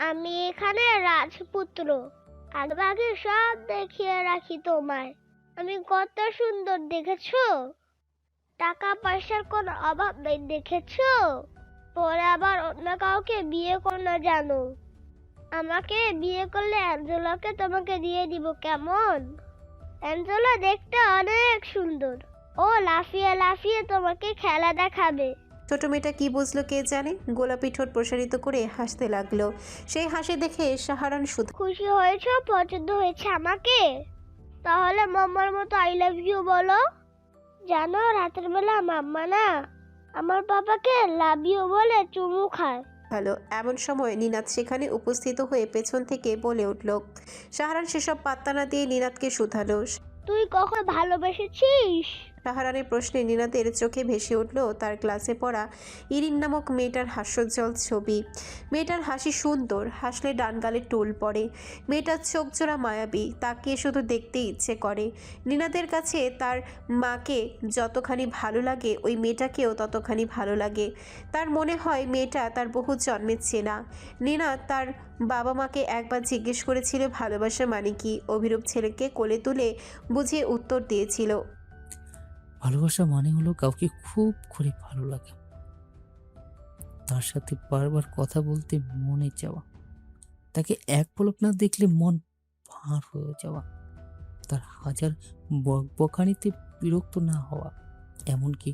H: আমি এখানে রাজপুত্র। আগে সব দেখিয়ে রাখি তোমায়। আমি কত সুন্দর দেখেছো? টাকা পয়সার কোনো অভাব নেই দেখেছো? পরে আবার অন্য কাউকে বিয়ে করো না জানো? আমাকে বিয়ে করলে অ্যাঞ্জেলাকে তোমাকে দিয়ে দিব, কেমন? অ্যাঞ্জেলা দেখতে অনেক সুন্দর, ও লাফিয়ে লাফিয়ে তোমাকে খেলা দেখাবে।
A: ছোট মেয়েটা কি বুঝলো কে জানে, গোলাপি ঠোঁট প্রসারিত করে হাসতে লাগলো। সেই হাসি দেখে শাহরান শুধু
H: খুশি হয়েছো? পছন্দ হয়েছে আমাকে? তাহলে মাম্মার মতো আই লাভ ইউ বলো। জানো রাতের বেলা মাম্মা না আমার বাবাকে লাভ ইউ বলে চুমু খায়।
A: ভালো। এমন সময় নিনাদ সেখানে উপস্থিত হয়ে পেছন থেকে বলে উঠল। শাহরান সেসব পাত্তা না দিয়ে নিনাদকে শুধালো।
H: তুই কখন ভালোবেসেছিস?
A: শাহরানের প্রশ্নে নিনাদের চোখে ভেসে উঠল তার ক্লাসে পড়া ইরিন নামক মেয়েটার হাস্যোজ্জ্বল ছবি। মেয়েটার হাসি সুন্দর, হাসলে ডান গালে টোল পড়ে। মেয়েটার চোখ জোড়া মায়াবী, তাকিয়ে শুধু দেখতে ইচ্ছে করে। নিনাদের কাছে তার মাকে যতখানি ভালো লাগে, ওই মেয়েটাকেও ততখানি ভালো লাগে। তার মনে হয় মেয়েটা তার বহু জন্মের চেনা। নিনাদ তার বাবা মাকে একবার জিজ্ঞেস করেছিল ভালোবাসা মানে কি। অভিরূপ ছেলেকে কোলে তুলে বুঝিয়ে উত্তর দিয়েছিল,
E: ভালোবাসা মানে হলো কাউকে খুব করে ভালো লাগা, তার সাথে বারবার কথা বলতে মনে চাওয়া, তাকে এক পলক না দেখলে মন ভার হয়ে যাওয়া, তার হাজার বকানিতে বিরক্ত না হওয়া, এমনকি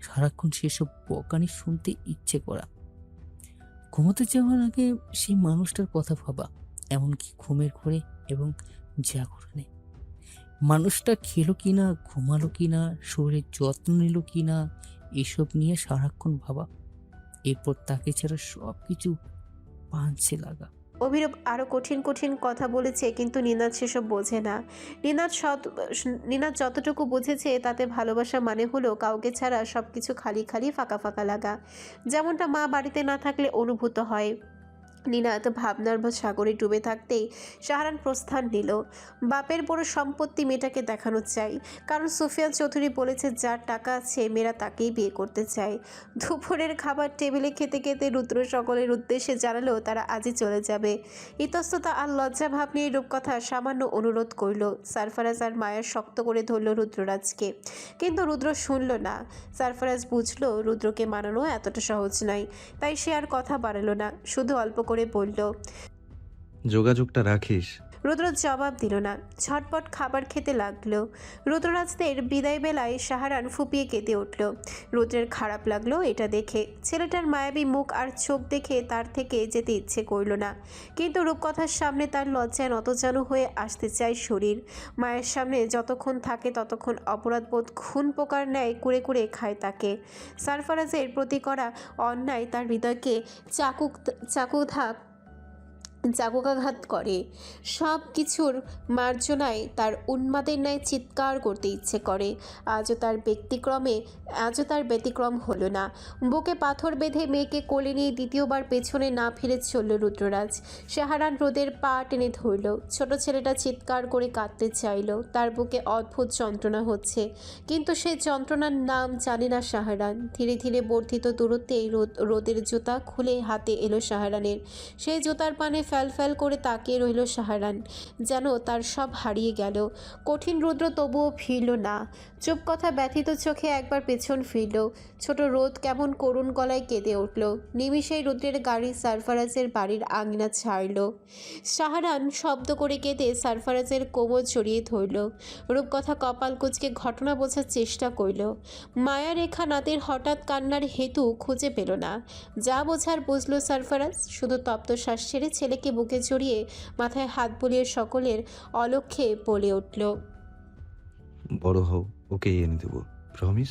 E: সারাক্ষণ সেসব বকানি শুনতে ইচ্ছে করা, ঘুমোতে যাওয়ার আগে সেই মানুষটার কথা ভাবা, এমনকি ঘুমের ঘরে এবং জাগরণে। মানুষটা খেলো কিনা, ঘুমালো কিনা, শরীরের যত্ন নিল কিনা, এসব নিয়ে সারাক্ষণ ভাবা। এরপর তাকে ছাড়া সব কিছু পাঞ্চে লাগা।
A: অভিরূপ আরও কঠিন কঠিন কথা বলেছে, কিন্তু নিনাদ সেসব বোঝে না। নিনাদ যতটুকু বুঝেছে তাতে ভালোবাসা মানে হলো কাউকে ছাড়া সব কিছু খালি খালি ফাঁকা ফাঁকা লাগা, যেমনটা মা বাড়িতে না থাকলে অনুভূত হয়। নিনাত ভাবনার সাগরে ডুবে থাকতেই শাহরান প্রস্থান নিল। বাপের বড় সম্পত্তি মেয়েটাকে দেখানো চাই, কারণ সুফিয়ান চৌধুরী বলেছে যার টাকা আছে মেয়েরা তাকেই বিয়ে করতে চায়। দুপুরের খাবার টেবিলে খেতে খেতে রুদ্র সকলের উদ্দেশ্যে জানালো তারা আজই চলে যাবে। ইতস্ততা আর লজ্জা ভাব নিয়ে রূপকথা সামান্য অনুরোধ করল। সারফারাজ আর মায়া শক্ত করে ধরল রুদ্ররাজকে, কিন্তু রুদ্র শুনল না। সারফারাজ বুঝলো রুদ্রকে মানানো এতটা সহজ নয়, তাই সে আর কথা বাড়ালো না, শুধু অল্প করে বলল।
D: যোগাযোগটা রাখিস।
A: রুদ্র জবাব দিল না, ঝটপট খাবার খেতে লাগলো। রুদ্ররাজদের বিদায় বেলায় শাহরান ফুপিয়ে কেঁদে উঠল। রুদ্রের খারাপ লাগলো এটা দেখে। ছেলেটার মায়াবী মুখ আর চোখ দেখে তার থেকে যেতে ইচ্ছে করল না, কিন্তু রূপকথার সামনে তার লজ্জায় নতজানু হয়ে আসতে চায় শরীর। মায়ের সামনে যতক্ষণ থাকে ততক্ষণ অপরাধবোধ খুন পোকার ন্যায় কুড়ে কুড়ে খায় তাকে। সারফারাজের প্রতি করা অন্যায় তার হৃদয়কে চাকুকাঘাত করে। সব কিছুর মার্জনায় তার উন্মাদের ন্যায় চিৎকার করতে ইচ্ছে করে। আজও তার ব্যতিক্রম হলো না। বুকে পাথর বেঁধে মেয়েকে কোলে নিয়ে দ্বিতীয়বার পেছনে না ফিরে চলল রুদ্ররাজ। শাহরান রোদের পা টেনে ধরল। ছোট ছেলেটা চিৎকার করে কাঁদতে চাইল। তার বুকে অদ্ভুত যন্ত্রণা হচ্ছে, কিন্তু সেই যন্ত্রণার নাম জানে না শাহরান। ধীরে ধীরে বর্ধিত দূরত্বেই রোদের জুতা খুলে হাতে এলো শাহরানের। সেই জুতার পানে ফ্যাল ফ্যাল করে তাকিয়ে রইল শাহরান, যেন তার সব হারিয়ে গেল। কঠিন রুদ্র তবুও ফিরল না। চুপ কথা ব্যথিত চোখে একবার পেছন ফিরল। ছোট রোদ কেমন করুণ গলায় কেঁদে উঠল। নিমিষেই রুদ্রের গাড়ি সারফারাজের বাড়ির আঙিনা ছাড়ল। শাহরান শব্দ করে কেঁদে সারফারাজের কোমর জড়িয়ে ধরল। রূপকথা কপাল কুঁচকে ঘটনা বোঝার চেষ্টা করল। মায়া রেখা নাতের হঠাৎ কান্নার হেতু খুঁজে পেল না। যা বোঝার বুঝল সারফারাজ, শুধু তপ্ত শ্বাস ছেড়ে ছেলেকে বুকে জড়িয়ে মাথায় হাত বুলিয়ে সকলের অলক্ষ্যে বলে উঠল,
D: বড় হও, ওকে এনে দেবো, প্রমিস।